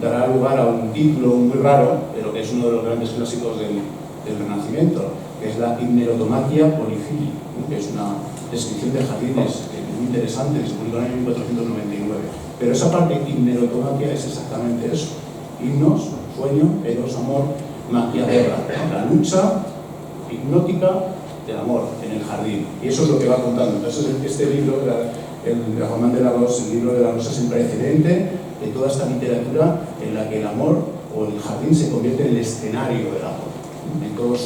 dará lugar a un título muy raro, pero que es uno de los grandes clásicos del Renacimiento, que es la Himnerotomaquia Polifili, que es una descripción de jardines muy interesante, que se publicó en el año 1499. Pero esa parte himnerotomaquia es exactamente eso: himnos, sueño, eros, amor, magia, guerra, ¿no? La lucha hipnótica del amor en el jardín. Y eso es lo que va contando. Entonces este libro, el Román de la Rose, el libro de la Rosa, es el precedente de toda esta literatura en la que el amor o el jardín se convierte en el escenario del amor, en todas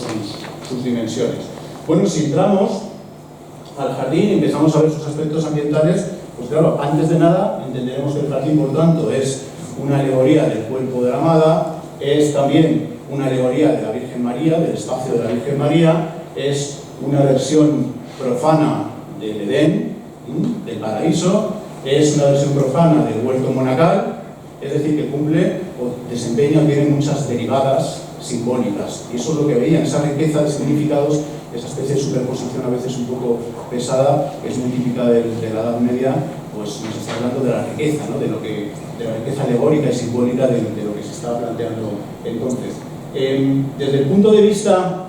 sus dimensiones. Bueno, si entramos al jardín y empezamos a ver sus aspectos ambientales, pues claro, antes de nada entenderemos que el jardín, por tanto, es una alegoría del cuerpo de la amada, es también una alegoría de la Virgen María, del espacio de la Virgen María, es una versión profana del Edén, del paraíso, es una versión profana del huerto monacal, es decir, que cumple o desempeña o tiene muchas derivadas simbólicas. Y eso es lo que veían, esa riqueza de significados, esa especie de superposición a veces un poco pesada, que es muy típica de la Edad Media, pues nos está hablando de la riqueza, ¿no? de la riqueza alegórica y simbólica de lo que se estaba planteando entonces. Desde el punto de vista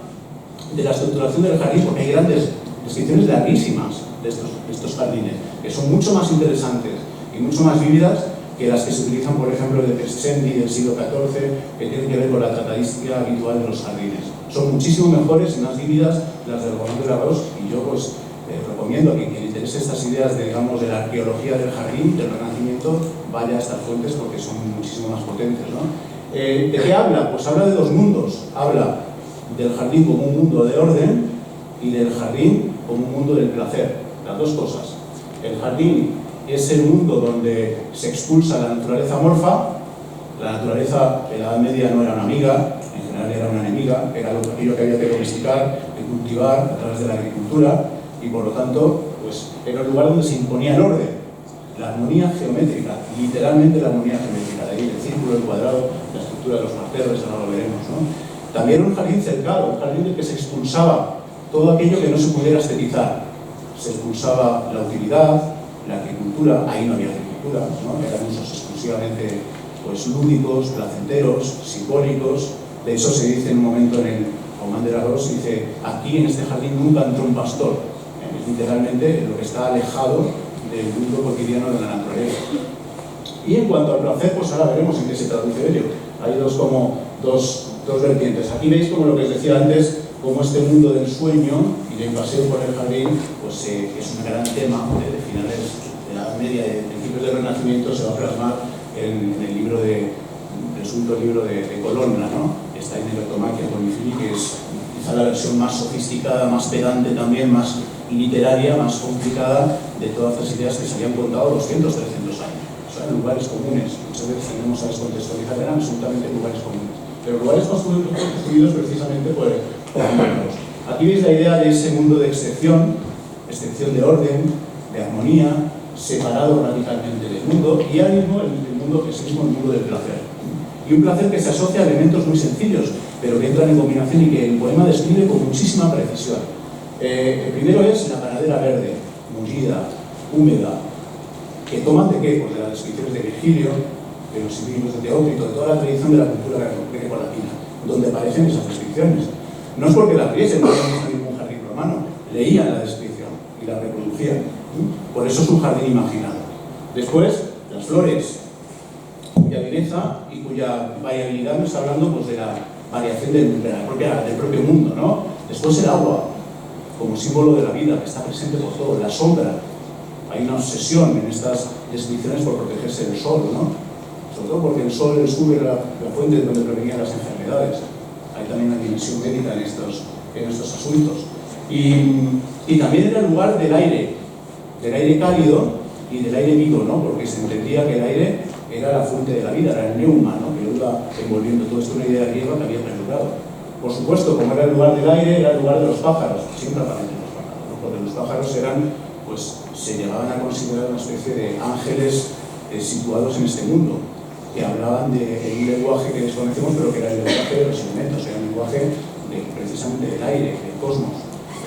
de la estructuración del jardín, porque hay grandes descripciones larguísimas de estos jardines, que son mucho más interesantes y mucho más vívidas que las que se utilizan, por ejemplo, de Crescendi del siglo XIV, que tienen que ver con la tratadística habitual de los jardines. Son muchísimo mejores y más vívidas las del Román de la Rose, y yo pues recomiendo a quien le interese estas ideas de, digamos, de la arqueología del jardín, del Renacimiento, vaya a estas fuentes porque son muchísimo más potentes, ¿no? ¿De qué habla? Pues habla de 2 mundos. Habla del jardín como un mundo de orden y del jardín como un mundo del placer. Las 2 cosas. El jardín es el mundo donde se expulsa la naturaleza amorfa. La naturaleza en la Edad Media no era una amiga, en general era una enemiga, era aquello que había que domesticar, que cultivar a través de la agricultura, y por lo tanto pues, era el lugar donde se imponía el orden, la armonía geométrica, literalmente la armonía geométrica, de ahí el círculo, el cuadrado, la estructura de los martelos, ahora lo veremos, ¿no? También un jardín cercado, un jardín del que se expulsaba todo aquello que no se pudiera estetizar. Se expulsaba la utilidad, la agricultura, ahí no había agricultura, ¿no? Eran usos exclusivamente pues, lúdicos, placenteros, simbólicos. De eso se dice en un momento en el Román de la Rose, dice: aquí en este jardín nunca entró un pastor. Es literalmente lo que está alejado del mundo cotidiano de la naturaleza. Y en cuanto al placer, pues ahora veremos en qué se traduce ello. Hay dos vertientes. Aquí veis, como lo que os decía antes, como este mundo del sueño y del paseo por el jardín pues, es un gran tema de finales de la Edad Media y de principios del Renacimiento. Se va a plasmar en el libro presunto libro de Colonna, ¿no? Esta Himnerotomaquia Polifili, que es quizá la versión más sofisticada, más pedante también, más literaria, más complicada de todas las ideas que se habían contado 200, 300 años. O sea, lugares comunes. Muchas veces tendemos a descontextualizar, eran absolutamente lugares comunes. Pero lugares construidos precisamente por humanos. Aquí veis la idea de ese mundo de excepción de orden, de armonía, separado radicalmente del mundo, y al mismo el mundo que es el mundo del placer. Y un placer que se asocia a elementos muy sencillos, pero que entran en combinación y que el poema describe con muchísima precisión. El primero es la panadera verde, mullida, húmeda, que toman de qué? Pues de las descripciones de Virgilio, de los libros de Teócrito, de toda la tradición de la cultura greco-latina, donde aparecen esas descripciones. No es porque la tuviesen, no habían ningún jardín romano, leían la descripción y la reproducían. Por eso es un jardín imaginado. Después, las flores, cuya belleza y cuya variabilidad nos está hablando pues, de la variación del propio mundo, ¿no? Después el agua, como símbolo de la vida, que está presente por todo, la sombra. Hay una obsesión en estas descripciones por protegerse del sol, ¿no? Sobre todo porque el sol sube la fuente de donde provenían las enfermedades. Hay también una dimensión médica en estos asuntos. Y también era el lugar del aire cálido y del aire vivo, ¿no? Porque se entendía que el aire era la fuente de la vida, era el neuma, ¿no? Que lo iba envolviendo. Todo esto, una idea griega que había perdurado. Por supuesto, como era el lugar del aire, era el lugar de los pájaros, siempre aparecen los pájaros, ¿no? Porque los pájaros eran, pues, se llegaban a considerar una especie de ángeles situados en este mundo, que hablaban de un lenguaje que desconocemos, pero que era el lenguaje de los elementos, era el lenguaje precisamente del aire, del cosmos.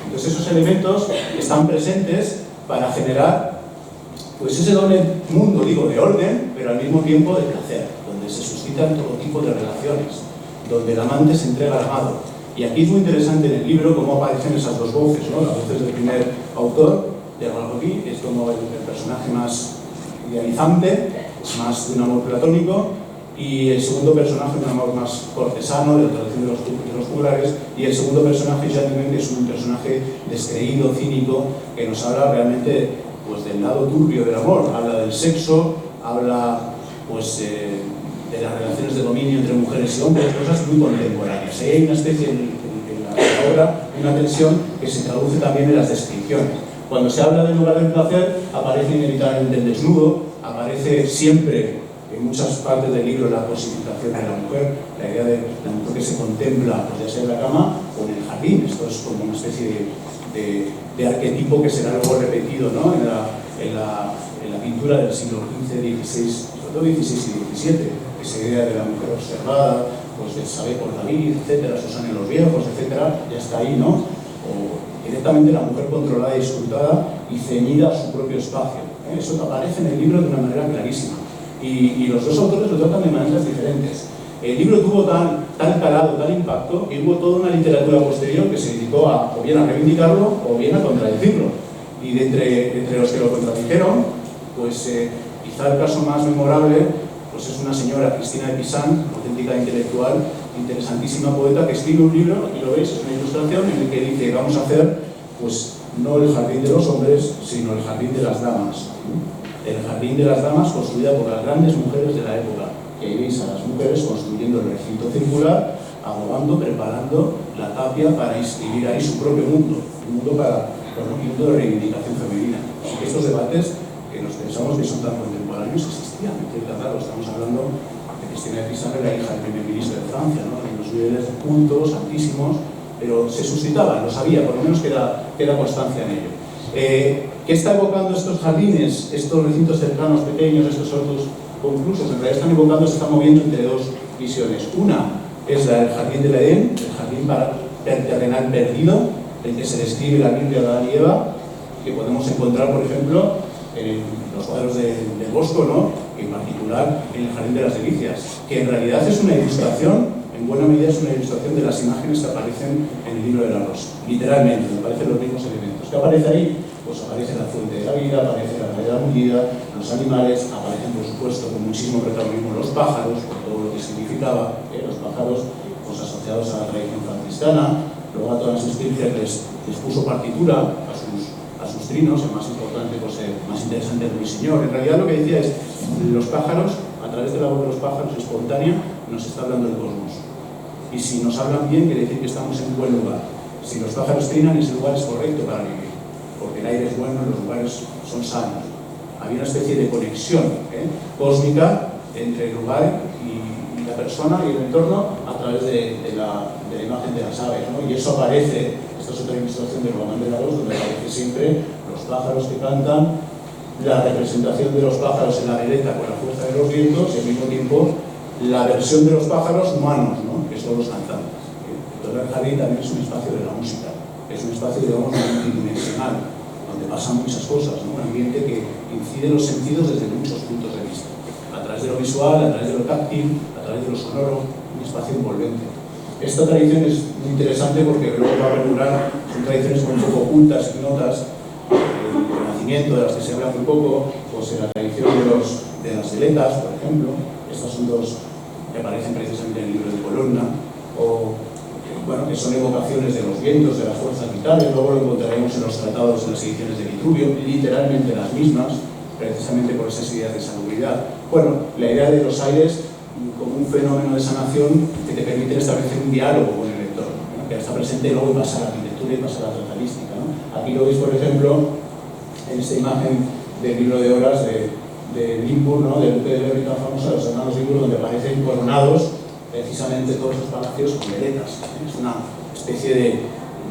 Entonces esos elementos están presentes para generar pues ese doble mundo, digo, de orden, pero al mismo tiempo de placer, donde se suscitan todo tipo de relaciones, donde el amante se entrega al amado. Y aquí es muy interesante en el libro cómo aparecen esas dos voces, ¿no? Las voces del primer autor, de Ragotí, que es como el personaje más idealizante, es más de un amor platónico, y el segundo personaje, un amor más cortesano, de la tradición de los juglares, y el segundo personaje, Jeanne, que es un personaje descreído, cínico, que nos habla realmente pues, del lado turbio del amor, habla del sexo, habla pues, de las relaciones de dominio entre mujeres y hombres, cosas muy contemporáneas. Ahí hay una especie en la obra, una tensión que se traduce también en las descripciones. Cuando se habla del lugar del placer, aparece inevitablemente el desnudo, aparece siempre en muchas partes del libro la cosificación de la mujer, la idea de la mujer que se contempla, pues, ya sea en la cama o en el jardín. Esto es como una especie de arquetipo que será luego repetido, ¿no? en la pintura del siglo XV, XVI, sobre todo XVI y XVII, esa idea de la mujer observada, pues del saber por David, etcétera, Susana y los viejos, etcétera, ya está ahí, ¿no? O directamente la mujer controlada y escrutada y ceñida a su propio espacio. Eso aparece en el libro de una manera clarísima. Y los dos autores lo tratan de maneras diferentes. El libro tuvo tal calado, tal impacto, que hubo toda una literatura posterior que se dedicó o bien a reivindicarlo o bien a contradecirlo. Y entre los que lo contradijeron, pues quizá el caso más memorable pues es una señora, Cristina de Pizan, auténtica intelectual, interesantísima poeta, que escribe un libro, aquí lo veis, es una ilustración en el que dice, vamos a hacer, pues, no el jardín de los hombres, sino el jardín de las damas. El jardín de las damas construida por las grandes mujeres de la época. Y ahí veis a las mujeres construyendo el recinto circular, adobando, preparando la tapia para inscribir ahí su propio mundo, un mundo un mundo de reivindicación femenina. Y estos debates, que nos pensamos que son tan contemporáneos, existían. Claro, estamos hablando de Cristina de Pizan, la hija del primer ministro de Francia, ¿no? En los niveles cultos, altísimos, pero se suscitaban, lo sabía, por lo menos queda constancia en ello. ¿Qué está evocando estos jardines, estos recintos cercanos, pequeños, estos hortos conclusos? En realidad están evocando, se están moviendo entre dos visiones. Una es la del jardín del Edén, el jardín terrenal perdido, el que se describe en la Biblia de Adán y Eva, que podemos encontrar, por ejemplo, en los cuadros del Bosco, ¿no? En particular en el Jardín de las Delicias, que en realidad es una ilustración, en buena medida es una ilustración de las imágenes que aparecen en el libro de la Rosa, literalmente, aparecen los mismos elementos. ¿Qué aparece ahí? Pues aparece la fuente de la vida, aparece la madera mundida, los animales, aparecen por supuesto con muchísimo protagonismo los pájaros, por todo lo que significaba, los pájaros pues, asociados a la tradición franciscana, luego a todas las experiencias les puso partitura a sus trinos, el más importante, pues el más interesante el ruiseñor. En realidad lo que decía es, los pájaros, a través de la voz de los pájaros espontánea, nos está hablando del cosmos. Y si nos hablan bien, quiere decir que estamos en un buen lugar. Si los pájaros trinan, ese lugar es correcto para vivir, porque el aire es bueno, los lugares son sanos. Había una especie de conexión cósmica entre el lugar y la persona y el entorno a través de la imagen de las aves, ¿no? Y eso aparece, esta es otra ilustración del Román de la Voz, donde aparece siempre los pájaros que cantan, la representación de los pájaros en la veleta con la fuerza de los vientos y al mismo tiempo la versión de los pájaros humanos, ¿no? Que son los cantantes. Todo el jardín también es un espacio de la música, es un espacio, digamos, multidimensional, donde pasan muchas cosas, ¿no? Un ambiente que incide los sentidos desde muchos puntos de vista, a través de lo visual, a través de lo táctil, a través de lo sonoro, un espacio envolvente. Esta tradición es muy interesante porque luego va a perdurar, son tradiciones un poco ocultas, ignotas, el Renacimiento, de las que se habla muy poco, pues en la tradición de las veletas, por ejemplo. Estas son dos que aparecen precisamente en el libro de Colonna, o bueno, que son evocaciones de los vientos, de las fuerzas vitales. Luego lo encontraremos en los tratados, en las ediciones de Vitruvio, literalmente las mismas, precisamente por esas ideas de salubridad. Bueno, la idea de los aires como un fenómeno de sanación que te permite establecer un diálogo con el lector, ¿no? Que está presente y luego pasa a la arquitectura y pasa a la tratalística, ¿no? Aquí lo veis, por ejemplo, en esta imagen del libro de horas de Limburg, ¿no? De Luque de Berry, tan famosa, los hermanos Limburg, donde aparecen coronados precisamente todos los palacios con veletas. Es una especie de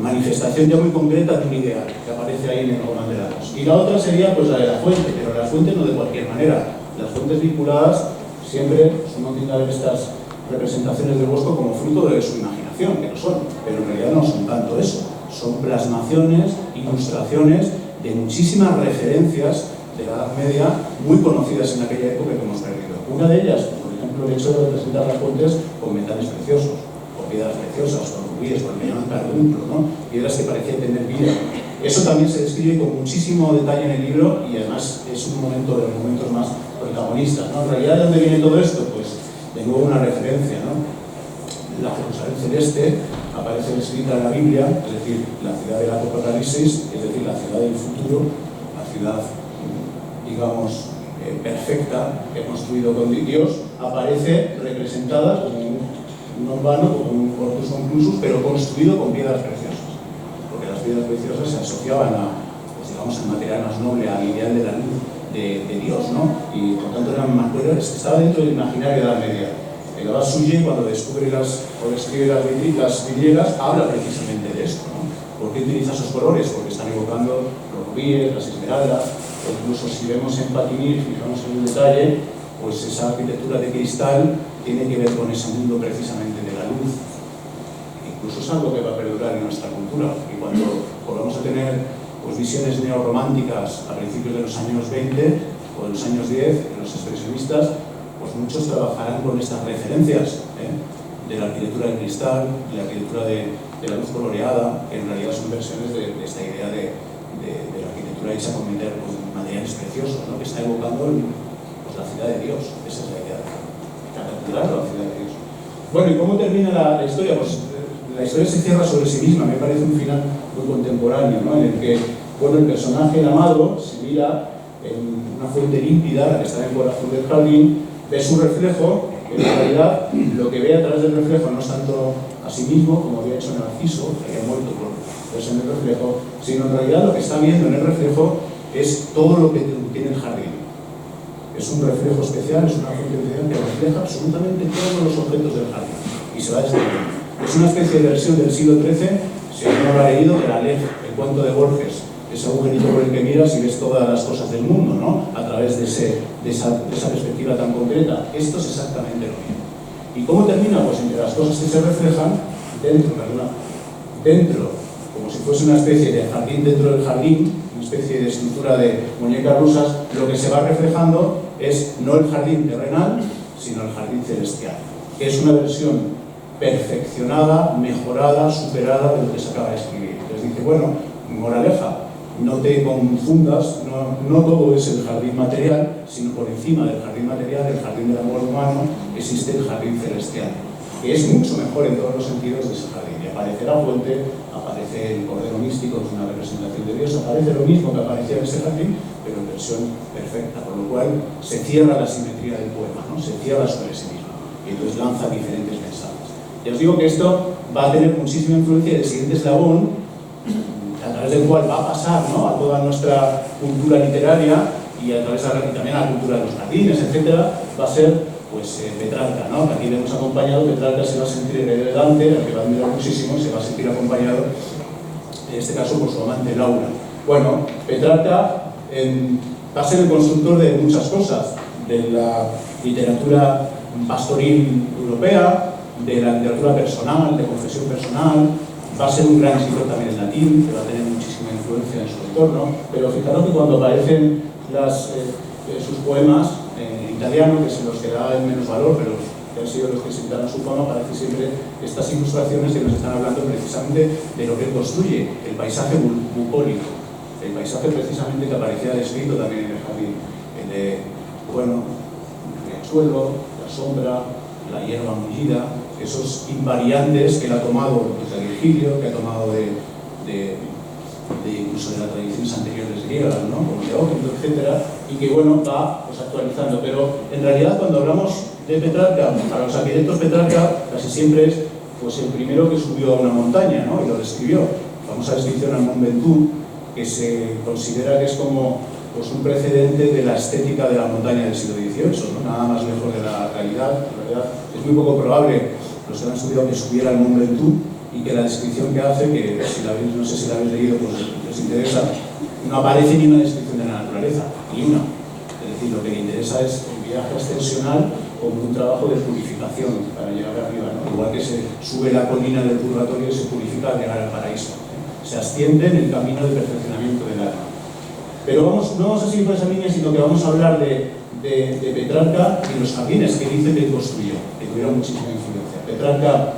manifestación ya muy concreta de un ideal que aparece ahí en el Román de Lagos. Y la otra sería pues la de la fuente, pero la fuente no de cualquier manera. Las fuentes vinculadas siempre uno tiende a ver estas representaciones del Bosco como fruto de su imaginación, que lo son, pero en realidad no son tanto eso. Son plasmaciones, ilustraciones de muchísimas referencias de la Edad Media muy conocidas en aquella época que hemos perdido. Una de ellas, por ejemplo, el hecho de representar las fuentes con metales preciosos, con piedras preciosas, con rubíes, con el carbunclo, ¿no? Piedras que parecían tener vida. Eso también se describe con muchísimo detalle en el libro y además es un momento de los momentos más protagonistas, ¿no? En realidad, ¿de dónde viene todo esto? Pues de nuevo una referencia, ¿no? La Jerusalén celeste aparece descrita en la Biblia, es decir, la ciudad del Apocalipsis, es decir, la ciudad del futuro, la ciudad, digamos, perfecta que ha construido con Dios, aparece representada como un urbano, como un corpus conclusus, pero construido con piedras preciosas, porque las piedras preciosas se asociaban a, pues digamos, al material más noble, al ideal de la luz de Dios, ¿no? Y por tanto estaba dentro del imaginario de la Media. El Abad Suger, cuando descubre o describe las vidrieras, habla precisamente de esto, ¿no? ¿Por qué utiliza esos colores? Porque están evocando los rubíes, las esmeraldas, o incluso si vemos en Patinir, fijamos en el detalle, pues esa arquitectura de cristal tiene que ver con ese mundo precisamente de la luz. Incluso es algo que va a perdurar en nuestra cultura, y cuando volvamos a tener pues, visiones neorrománticas a principios de los años 20 o de los años 10, los expresionistas, pues muchos trabajarán con estas referencias de la arquitectura de cristal, de la arquitectura de la luz coloreada, que en realidad son versiones de esta idea de la arquitectura hecha con materiales preciosos, ¿no? Que está evocando pues, la ciudad de Dios. Esa es la idea de la catedral o la ciudad de Dios. Bueno, ¿y cómo termina la historia? Pues la historia se cierra sobre sí misma, me parece un final muy contemporáneo, ¿no? En el que bueno, el personaje amado se mira en una fuente límpida, la que está en el corazón del jardín, ve su reflejo, que en realidad lo que ve a través del reflejo no es tanto a sí mismo, como había hecho Narciso, que había muerto por verse en el reflejo, sino en realidad lo que está viendo en el reflejo es todo lo que tiene el jardín. Es un reflejo especial, es una fuente especial que refleja absolutamente todos los objetos del jardín y se va describiendo. Es una especie de versión del siglo XIII, si alguno lo ha leído, de la Aleph, el cuento de Borges, ese agujerito por el que miras y ves todas las cosas del mundo, ¿no? A través de esa perspectiva tan concreta. Esto es exactamente lo mismo. ¿Y cómo termina? Pues entre las cosas que se reflejan, dentro, como si fuese una especie de jardín dentro del jardín, una especie de estructura de muñecas rusas, lo que se va reflejando es no el jardín terrenal, sino el jardín celestial, que es una versión perfeccionada, mejorada, superada de lo que se acaba de escribir. Les dice, bueno, moraleja, no te confundas, no todo es el jardín material, sino por encima del jardín material, el jardín del amor humano, existe el jardín celestial, que es mucho mejor en todos los sentidos de ese jardín. Y aparece la fuente, aparece el cordero místico, que es una representación de Dios, aparece lo mismo que aparecía en ese jardín, pero en versión perfecta, por lo cual se cierra la simetría del poema, ¿no? Se cierra sobre sí mismo, y entonces lanza diferentes mensajes. Ya os digo que esto va a tener muchísima influencia del siguiente eslabón, a través del cual va a pasar, ¿no? A toda nuestra cultura literaria y a través también a la cultura de los jardines, etcétera, va a ser pues Petrarca, ¿no? Aquí le hemos acompañado. Petrarca se va a sentir heredero de Dante, al que va a admirar muchísimo, y se va a sentir acompañado, en este caso, por su amante Laura. Bueno, Petrarca va a ser el constructor de muchas cosas, de la literatura pastoril europea, de la literatura personal, de confesión personal, Va a ser un gran escritor también en latín, que va a tener muchísima influencia en su entorno, pero fijaros que cuando aparecen sus poemas en italiano, que se los queda en menos valor, pero que han sido los que se quitaron su fama, aparecen siempre estas ilustraciones que nos están hablando precisamente de lo que construye el paisaje bucólico, el paisaje precisamente que aparecía descrito también en el jardín, el de, bueno, el suelo, la sombra, la hierba mullida, esos invariantes que él ha tomado de Virgilio, que ha tomado incluso de las tradiciones anteriores griegas, ¿no? Como Teócrito, etcétera, y que bueno, va pues, actualizando. Pero en realidad cuando hablamos de Petrarca, para los arquitectos Petrarca casi siempre es pues, el primero que subió a una montaña, ¿no? Y lo describió. La famosa descripción al Mont Ventoux, que se considera que es como pues, un precedente de la estética de la montaña del siglo XVIII, ¿no? Nada más lejos de la realidad. En realidad es muy poco probable, los que han estudiado, que subiera al Mont Ventoux, y que la descripción que hace, que si la habéis, no sé si la habéis leído, pues les interesa, no aparece ni una descripción de la naturaleza, ni una. Es decir, lo que le interesa es el viaje ascensional como un trabajo de purificación para llegar arriba, ¿no? Igual que se sube la colina del purgatorio y se purifica al llegar al paraíso, ¿eh? Se asciende en el camino de perfeccionamiento del alma. Pero no vamos a seguir por esa línea, sino que vamos a hablar de Petrarca y los jardines que dice que construyó, que tuvieron muchísima influencia. Petrarca,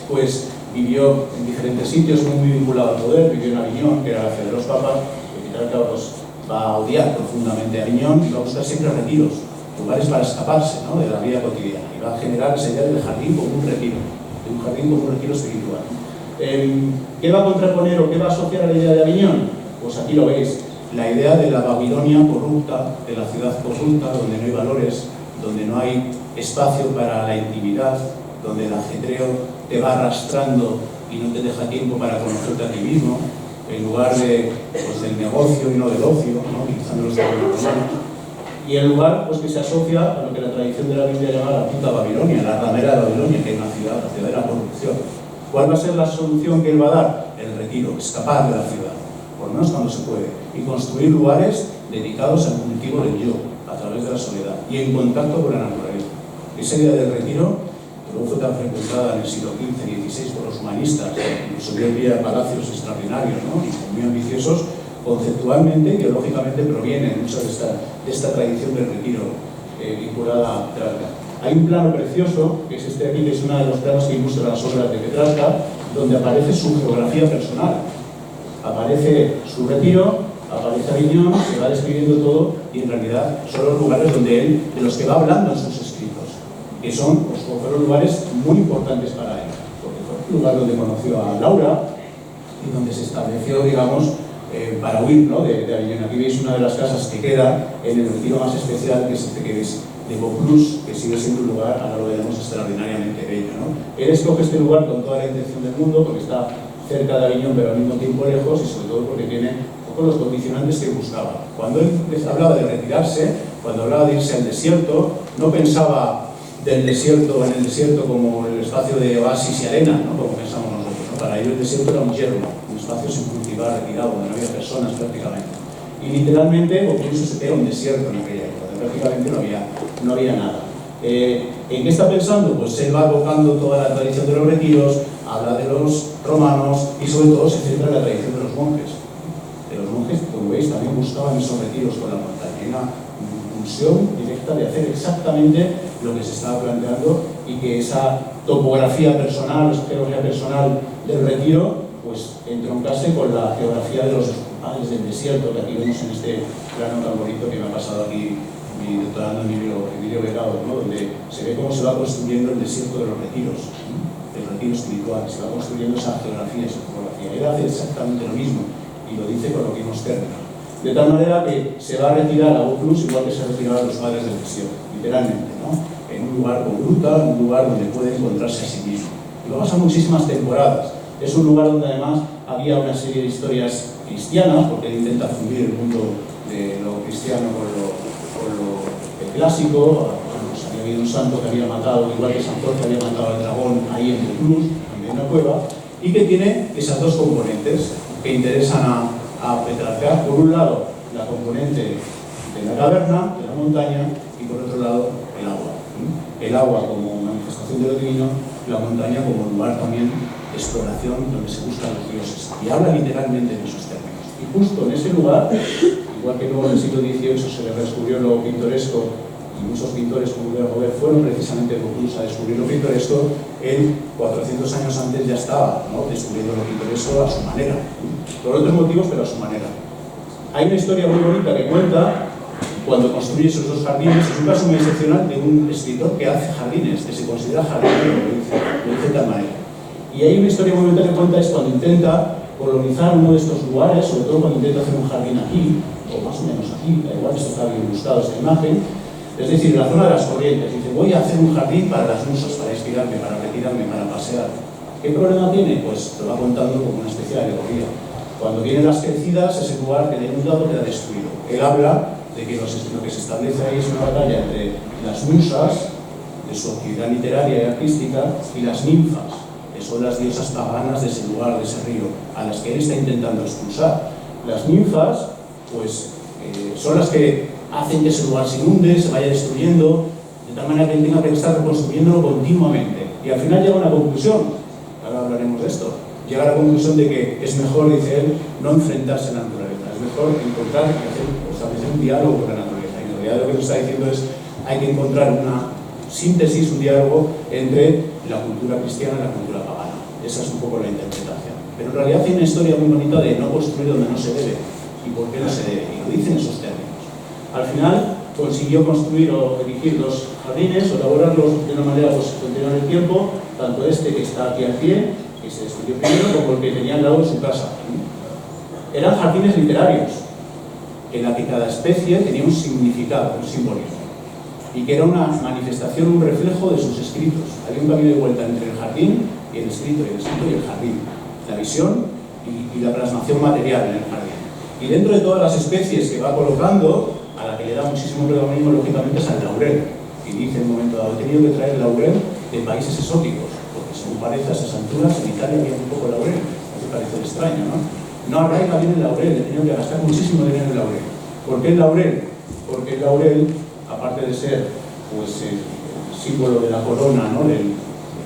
pues, vivió en diferentes sitios, muy vinculado al poder, vivió en Aviñón, que era la ciudad de los papas, y Petrarca pues, va a odiar profundamente a Aviñón y va a buscar siempre retiros, lugares para escaparse, ¿no? De la vida cotidiana, y va a generar esa idea del jardín como un retiro, de un jardín como un retiro espiritual. ¿Qué va a contraponer o qué va a asociar a la idea de Aviñón? Pues aquí lo veis, la idea de la Babilonia corrupta, de la ciudad corrupta, donde no hay valores, donde no hay espacio para la intimidad, donde el ajetreo te va arrastrando y no te deja tiempo para conocerte a ti mismo, en lugar del negocio y no del ocio, ¿no? Utilizando los términos romanos. Y el lugar pues, que se asocia a lo que la tradición de la Biblia llama la puta Babilonia, la ramera de Babilonia, que es una ciudad, la ciudad de la corrupción. ¿Cuál va a ser la solución que él va a dar? El retiro, escapar de la ciudad, por lo menos cuando se puede, y construir lugares dedicados al cultivo del yo, a través de la soledad, y en contacto con la naturaleza. Esa idea del retiro luego fue tan frecuentada en el siglo XV y XVI por los humanistas, incluso hoy en día palacios extraordinarios, ¿no? Y muy ambiciosos, conceptualmente y teológicamente provienen mucho de esta tradición del retiro vinculada a Petrarca. Hay un plano precioso, que es este aquí, que es uno de los planos que ilustra las obras de Petrarca, donde aparece su geografía personal. Aparece su retiro, aparece Aviñón, se va describiendo todo, y en realidad son los lugares de los que va hablando en sus escritos, que fueron lugares muy importantes para él, porque fue el lugar donde conoció a Laura y donde se estableció, digamos, para huir, ¿no? de Aviñón. Aquí veis una de las casas que queda en el retiro más especial, que es este que veis de Vaucluse, que sigue siendo un lugar, ahora lo veremos, extraordinariamente bello, ¿no? Él escoge este lugar con toda la intención del mundo, porque está cerca de Aviñón, pero al mismo tiempo lejos, y sobre todo porque tiene los condicionantes que buscaba. Cuando él hablaba de retirarse, cuando hablaba de irse al desierto, no pensaba en el desierto como el espacio de oasis y arena, ¿no? Como pensamos nosotros, ¿no? Para ellos el desierto era un yermo, un espacio sin cultivar, retirado, donde no había personas prácticamente. Y literalmente, Vaucluse era un desierto en aquella época, prácticamente no había nada. ¿En qué está pensando? Pues él va evocando toda la tradición de los retiros, habla de los romanos y sobre todo se centra en la tradición de los monjes. Los monjes, como veis, también buscaban esos retiros con la montaña. Hay una pulsión directa de hacer exactamente lo que se estaba planteando, y que esa topografía personal, esa geografía personal del retiro, pues entroncase con la geografía de los padres del desierto, que aquí vemos en este plano tan bonito que me ha pasado aquí mi doctorando Emilio Becado, ¿no? Donde se ve cómo se va construyendo el desierto de los retiros, ¿no? El retiro espiritual, se va construyendo esa geografía, esa topografía. Él hace exactamente lo mismo, y lo dice con los mismos términos. De tal manera que se va a retirar a Vaucluse igual que se retiraron los padres del desierto, literalmente, ¿no? En un lugar con gruta, en un lugar donde puede encontrarse a sí mismo. Y lo pasa muchísimas temporadas. Es un lugar donde además había una serie de historias cristianas, porque él intenta fundir el mundo de lo cristiano con lo clásico. Pues había habido un santo que había matado, igual que San Jorge había matado al dragón ahí en Vaucluse, en una cueva, y que tiene esas dos componentes que interesan a Petrarca. Por un lado, la componente de la caverna, de la montaña, y por otro lado, el agua. El agua como manifestación de lo divino, la montaña como lugar también exploración donde se buscan los dioses, y habla literalmente en esos términos. Y justo en ese lugar, igual que luego en el siglo XVIII se le descubrió lo pintoresco, y muchos pintores como Verhoeven fueron precisamente conclusos a descubrir lo pintoresco, él 400 años antes ya estaba, ¿no?, descubriendo lo pintoresco a su manera, por otros motivos, pero a su manera. Hay una historia muy bonita que cuenta cuando construye esos dos jardines. Es un caso muy excepcional de un escritor que hace jardines, que se considera jardinero, lo dice de tal manera. Y hay una historia muy bonita que cuenta es cuando intenta colonizar uno de estos lugares, sobre todo cuando intenta hacer un jardín aquí, o más o menos aquí, da igual, esto está bien ilustrado esta imagen. Es decir, en la zona de las corrientes, dice, voy a hacer un jardín para las musas, para inspirarme, para retirarme, para pasear. ¿Qué problema tiene? Pues lo va contando como una especie de alegoría. Cuando vienen las crecidas, ese lugar que le hemos dado queda destruido. Él habla de que lo que se establece ahí es una batalla entre las musas, de su actividad literaria y artística, y las ninfas, que son las diosas paganas de ese lugar, de ese río, a las que él está intentando expulsar. Las ninfas, pues, son las que hacen que ese lugar se inunde, se vaya destruyendo, de tal manera que él tenga que estar reconstruyéndolo continuamente. Y al final llega a una conclusión, ahora hablaremos de esto, llega a la conclusión de que es mejor, dice él, no enfrentarse a la naturaleza, es mejor encontrar y establecer un diálogo con la naturaleza. Y en realidad lo que nos está diciendo es hay que encontrar una síntesis, un diálogo entre la cultura cristiana y la cultura pagana. Esa es un poco la interpretación. Pero en realidad tiene una historia muy bonita de no construir donde no se debe. ¿Y por qué no se debe? Y lo dicen esos términos. Al final consiguió construir o dirigir los jardines o elaborarlos de una manera pues, continua en el tiempo, tanto este que está aquí al pie, que se destruyó primero, como el que tenía al lado de su casa. Eran jardines literarios, en la que cada especie tenía un significado, un simbolismo, y que era una manifestación, un reflejo de sus escritos. Había un camino de vuelta entre el jardín y el escrito y el jardín, la visión y la plasmación material en el jardín. Y dentro de todas las especies que va colocando, a la que le da muchísimo protagonismo, lógicamente, es al laurel. Y dice en un momento dado, he tenido que traer laurel de países exóticos, porque según parece a esas alturas, en Italia había un poco laurel. Me parece extraño, ¿no? No arraiga bien el laurel, he tenido que gastar muchísimo dinero en el laurel. ¿Por qué el laurel? Porque el laurel, aparte de ser pues, el símbolo de la corona, ¿no?,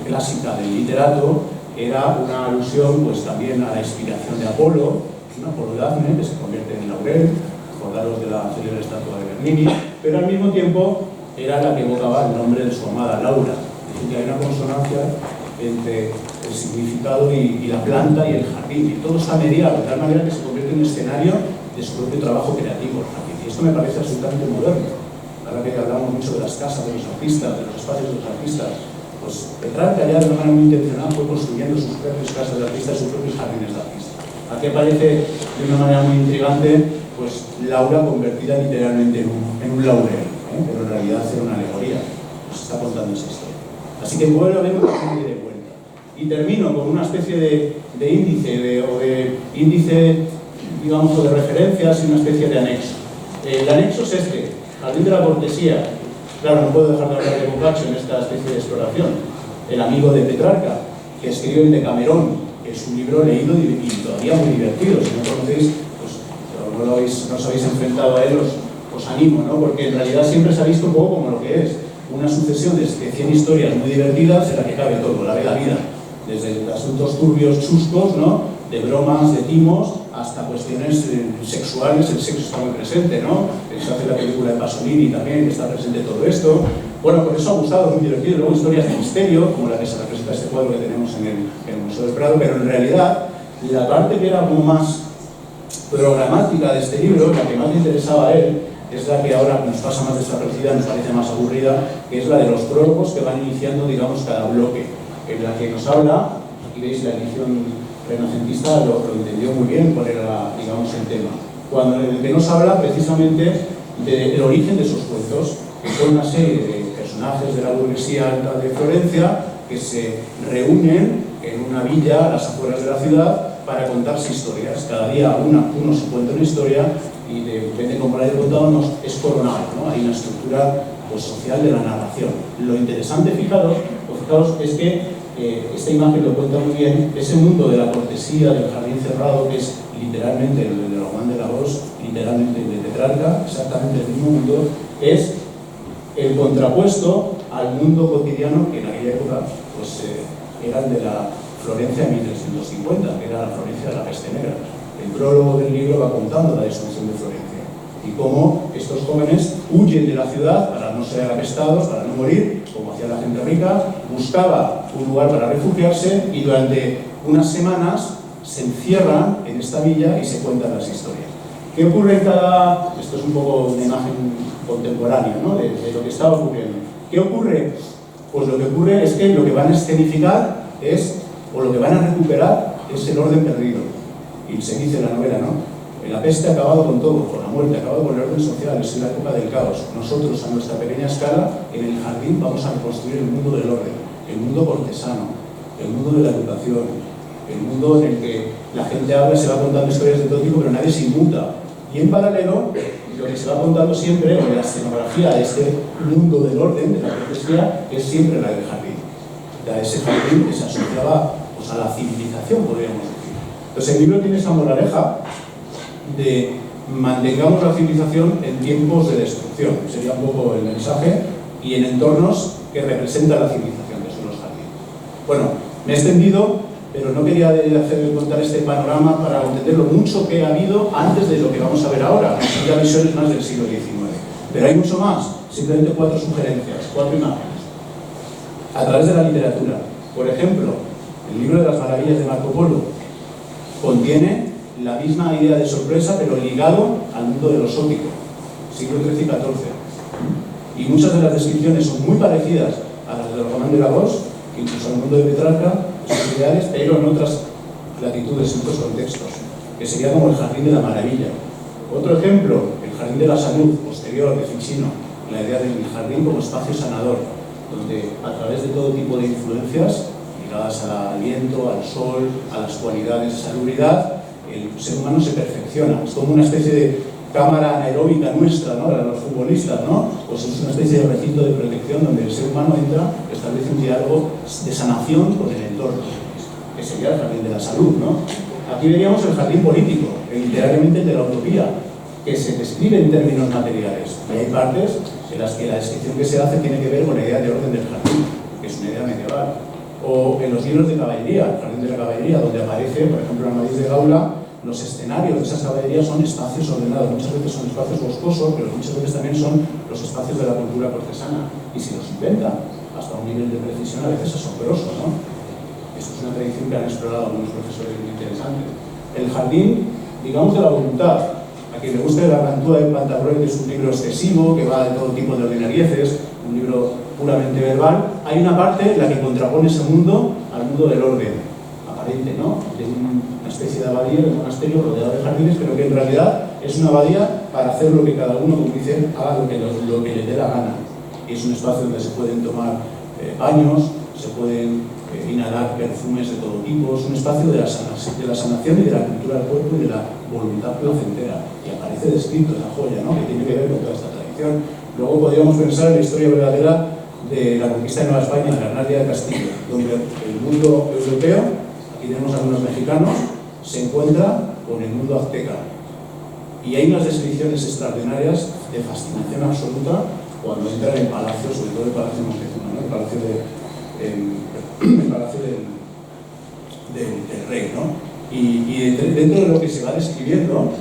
clásica del literato, era una alusión pues, también a la inspiración de Apolo, Apolo Dafne, que se convierte en laurel, acordaros de la célebre estatua de Bernini, pero al mismo tiempo era la que evocaba el nombre de su amada Laura. Es decir, que hay una consonancia entre el significado y la planta y el jardín, y todo está mediado de tal manera que se convierte en un escenario de su propio trabajo creativo. Y esto me parece absolutamente moderno. Ahora que hablamos mucho de las casas de los artistas, de los espacios de los artistas, pues Petrarca ya de una manera muy intencional fue construyendo sus propias casas de artistas, sus propios jardines de artistas. Aquí aparece de una manera muy intrigante pues Laura convertida literalmente en un laurel, pero en realidad era una alegoría. Nos está contando esa historia. Así que vuelvo a ver una serie de vuelta. Y termino con una especie de índice, digamos, o de referencias y una especie de anexo. El anexo es este, Jardín de la Cortesía. Claro, no puedo dejar de hablar de Boccaccio en esta especie de exploración. El amigo de Petrarca, que escribió en Decamerón, que es un libro leído y todavía muy divertido. Si no conocéis, pues no os habéis enfrentado a él, os animo, ¿no? Porque en realidad siempre se ha visto un poco como lo que es una sucesión de 100 historias muy divertidas en la que cabe todo, la vida, desde asuntos turbios chuscos, ¿no?, de bromas, de timos, hasta cuestiones sexuales. El sexo está muy presente, ¿no? Se hace la película de Pasolini también, que está presente todo esto. Bueno, por eso ha gustado, es muy divertido. Luego historias de misterio, como la que se representa este cuadro que tenemos en el Museo del Prado, pero en realidad la parte que era como más programática de este libro, la que más le interesaba a él, es la que ahora nos pasa más desaparecida, nos parece más aburrida, que es la de los prólogos que van iniciando, digamos, cada bloque, en la que nos habla, aquí veis la edición renacentista lo entendió muy bien cuál era, digamos, el tema. Cuando el que nos habla precisamente del origen de sus cuentos, que son una serie de personajes de la burguesía alta de Florencia que se reúnen en una villa a las afueras de la ciudad para contarse historias. Cada día uno se cuenta una historia y depende de cómo la haya contado, es coronado, ¿no? Hay una estructura pues, social de la narración. Lo interesante, fijaros, es que esta imagen lo cuenta muy bien, ese mundo de la cortesía, del jardín cerrado, que es literalmente el de Román de la Ros, literalmente el de Petrarca, exactamente el mismo mundo, es el contrapuesto al mundo cotidiano que en aquella época pues, era el de la Florencia en 1350, que era la Florencia de la peste negra. El prólogo del libro va contando la destrucción de Florencia y cómo estos jóvenes huyen de la ciudad para no ser apestados, para no morir, como hacía la gente rica, buscaba un lugar para refugiarse y durante unas semanas se encierran en esta villa y se cuentan las historias. ¿Qué ocurre en cada...? Esto es un poco una imagen contemporánea, ¿no?, de lo que estaba ocurriendo. ¿Qué ocurre? Pues lo que ocurre es que lo que van a escenificar es, o lo que van a recuperar, es el orden perdido. Y se dice en la novela, ¿no? La peste ha acabado con todo, con la muerte, ha acabado con el orden social, es la época del caos. Nosotros, a nuestra pequeña escala, en el jardín vamos a reconstruir el mundo del orden, el mundo cortesano, el mundo de la educación, el mundo en el que la gente habla, se va contando historias de todo tipo, pero nadie se inmuta. Y en paralelo, lo que se va contando siempre, o la escenografía de este mundo del orden, de la cortesía, es siempre la del jardín. Ese jardín que se asociaba, pues, a la civilización, podríamos decir. Entonces el libro tiene esa moraleja de mantengamos la civilización en tiempos de destrucción, sería un poco el mensaje, y en entornos que representan la civilización, que son los jardines. Bueno, me he extendido, pero no quería contar este panorama para entender lo mucho que ha habido antes de lo que vamos a ver ahora, son ya visiones más del siglo XIX. Pero hay mucho más, simplemente 4 sugerencias, 4 imágenes. A través de la literatura, por ejemplo, el libro de las maravillas de Marco Polo contiene la misma idea de sorpresa, pero ligado al mundo de lo exótico, siglo XIII y XIV. Y muchas de las descripciones son muy parecidas a las de Román de la Bosch, incluso al mundo de Petrarca, sus ideales, pero en otras latitudes, en otros contextos, que sería como el jardín de la maravilla. Otro ejemplo, el jardín de la salud, posterior, de Ficino, la idea del jardín como espacio sanador, donde a través de todo tipo de influencias, ligadas al aliento, al sol, a las cualidades de salubridad, el ser humano se perfecciona. Es como una especie de cámara anaeróbica nuestra, ¿no?, de los futbolistas, ¿no? Pues es una especie de recinto de protección donde el ser humano entra, establece un diálogo de sanación con el entorno, que sería el jardín de la salud, ¿no? Aquí veríamos el jardín político, literalmente el de la utopía, que se describe en términos materiales. Y hay partes en las que la descripción que se hace tiene que ver con la idea de orden del jardín, que es una idea medieval. O en los libros de caballería, el jardín de la caballería, donde aparece, por ejemplo, en Amadís de Gaula, los escenarios de esas caballerías son espacios ordenados. Muchas veces son espacios boscosos, pero muchas veces también son los espacios de la cultura cortesana. Y se los inventan hasta un nivel de precisión a veces asombroso, ¿no? Esto es una tradición que han explorado algunos profesores muy interesantes. El jardín, digamos, de la voluntad. A quien le guste la Gargantúa de Pantagruel, que es un libro excesivo, que va de todo tipo de ordinarieces, un libro puramente verbal, hay una parte en la que contrapone ese mundo al mundo del orden aparente, ¿no?, de una especie de abadía, de monasterio rodeado de jardines, pero que en realidad es una abadía para hacer lo que cada uno, como dicen, haga lo que le dé la gana. Y es un espacio donde se pueden tomar baños, se pueden inhalar perfumes de todo tipo, es un espacio de la sanación y de la cultura del cuerpo y de la voluntad placentera, y aparece descrito en la joya, ¿no?, que tiene que ver con toda esta tradición. Luego podríamos pensar en la historia verdadera de la conquista de Nueva España, la Gran Ría de Castilla, donde el mundo europeo, aquí tenemos algunos mexicanos, se encuentra con el mundo azteca. Y hay unas descripciones extraordinarias de fascinación absoluta cuando entran en palacios, sobre todo el Palacio de Montezuma, ¿no?, el palacio del rey, ¿no? Y dentro de lo que se va describiendo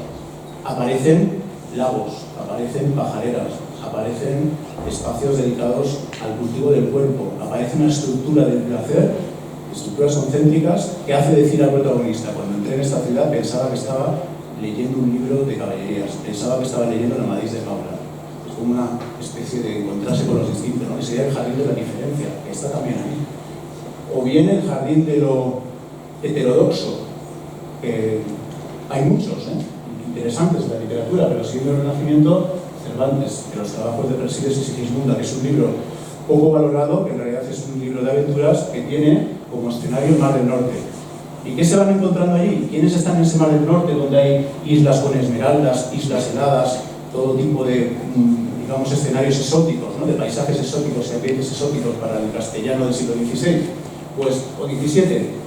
aparecen lagos, aparecen pajareras, aparecen espacios dedicados al cultivo del cuerpo, aparece una estructura del placer, estructuras concéntricas, que hace decir al protagonista: cuando entré en esta ciudad pensaba que estaba leyendo un libro de caballerías, pensaba que estaba leyendo la Amadís de Gaula. Es como una especie de encontrarse con los distintos, ¿no?, que sería el jardín de la diferencia, que está también ahí. O bien el jardín de lo heterodoxo, que hay muchos interesantes en la literatura, pero siguiendo el Renacimiento, Cervantes, de los trabajos de Persiles y Sigismunda, que es un libro poco valorado, que en realidad es un libro de aventuras que tiene como escenario el Mar del Norte. ¿Y qué se van encontrando allí? ¿Quiénes están en ese Mar del Norte, donde hay islas con esmeraldas, islas heladas, todo tipo de, digamos, escenarios exóticos, ¿no?, de paisajes exóticos y ambientes exóticos para el castellano del siglo XVI? Pues, o XVII,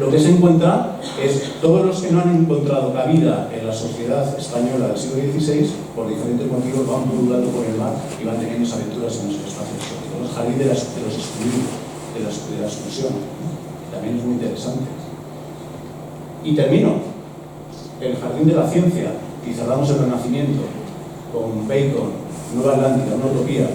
lo que se encuentra es todos los que no han encontrado cabida en la sociedad española del siglo XVI, por diferentes motivos van pululando por el mar y van teniendo aventuras en los espacios exóticos. El jardín de los excluidos, de la exclusión, ¿no?, la también es muy interesante. Y termino. El Jardín de la Ciencia, y cerramos el Renacimiento con Bacon, Nueva Atlántica, una utopía,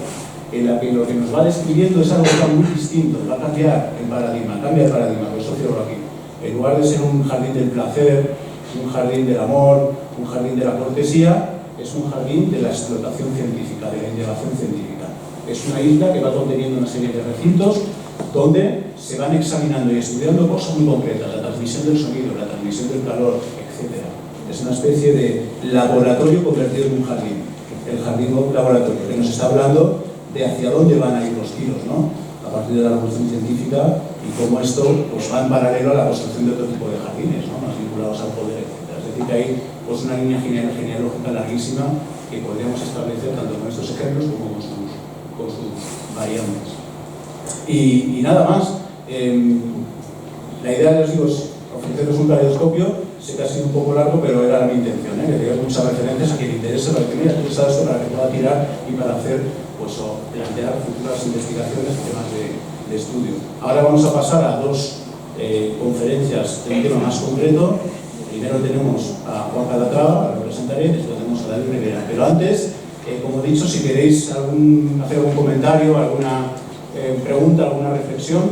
en la que lo que nos va describiendo es algo tan muy distinto, va a cambiar el paradigma, cambia el paradigma, por eso cierro aquí. En lugar de ser un jardín del placer, un jardín del amor, un jardín de la cortesía, es un jardín de la explotación científica, de la integración científica. Es una isla que va conteniendo una serie de recintos donde se van examinando y estudiando cosas muy concretas, la transmisión del sonido, la transmisión del calor, etc. Es una especie de laboratorio convertido en un jardín, el jardín laboratorio, que nos está hablando de hacia dónde van a ir los tiros, ¿no? A partir de la revolución científica y cómo esto pues, va en paralelo a la construcción de otro tipo de jardines, ¿no? Más vinculados al poder, etc. Es decir, que hay pues, una línea genealógica larguísima que podríamos establecer tanto con estos ejemplos como con sus variantes. Y nada más. La idea, les digo, es ofreceros un caleidoscopio. Sé que ha sido un poco largo, pero era mi intención, que tengáis muchas referencias a quien le interese, para que me haya interesado esto, para que pueda tirar y para hacer, pues, o plantear futuras investigaciones y temas de estudio. Ahora vamos a pasar a dos conferencias de un tema más concreto. Primero tenemos a Juan Calatrava, la presentaré, después tenemos a David Rivera. Pero antes, como he dicho, si queréis hacer algún comentario, alguna pregunta, alguna reflexión,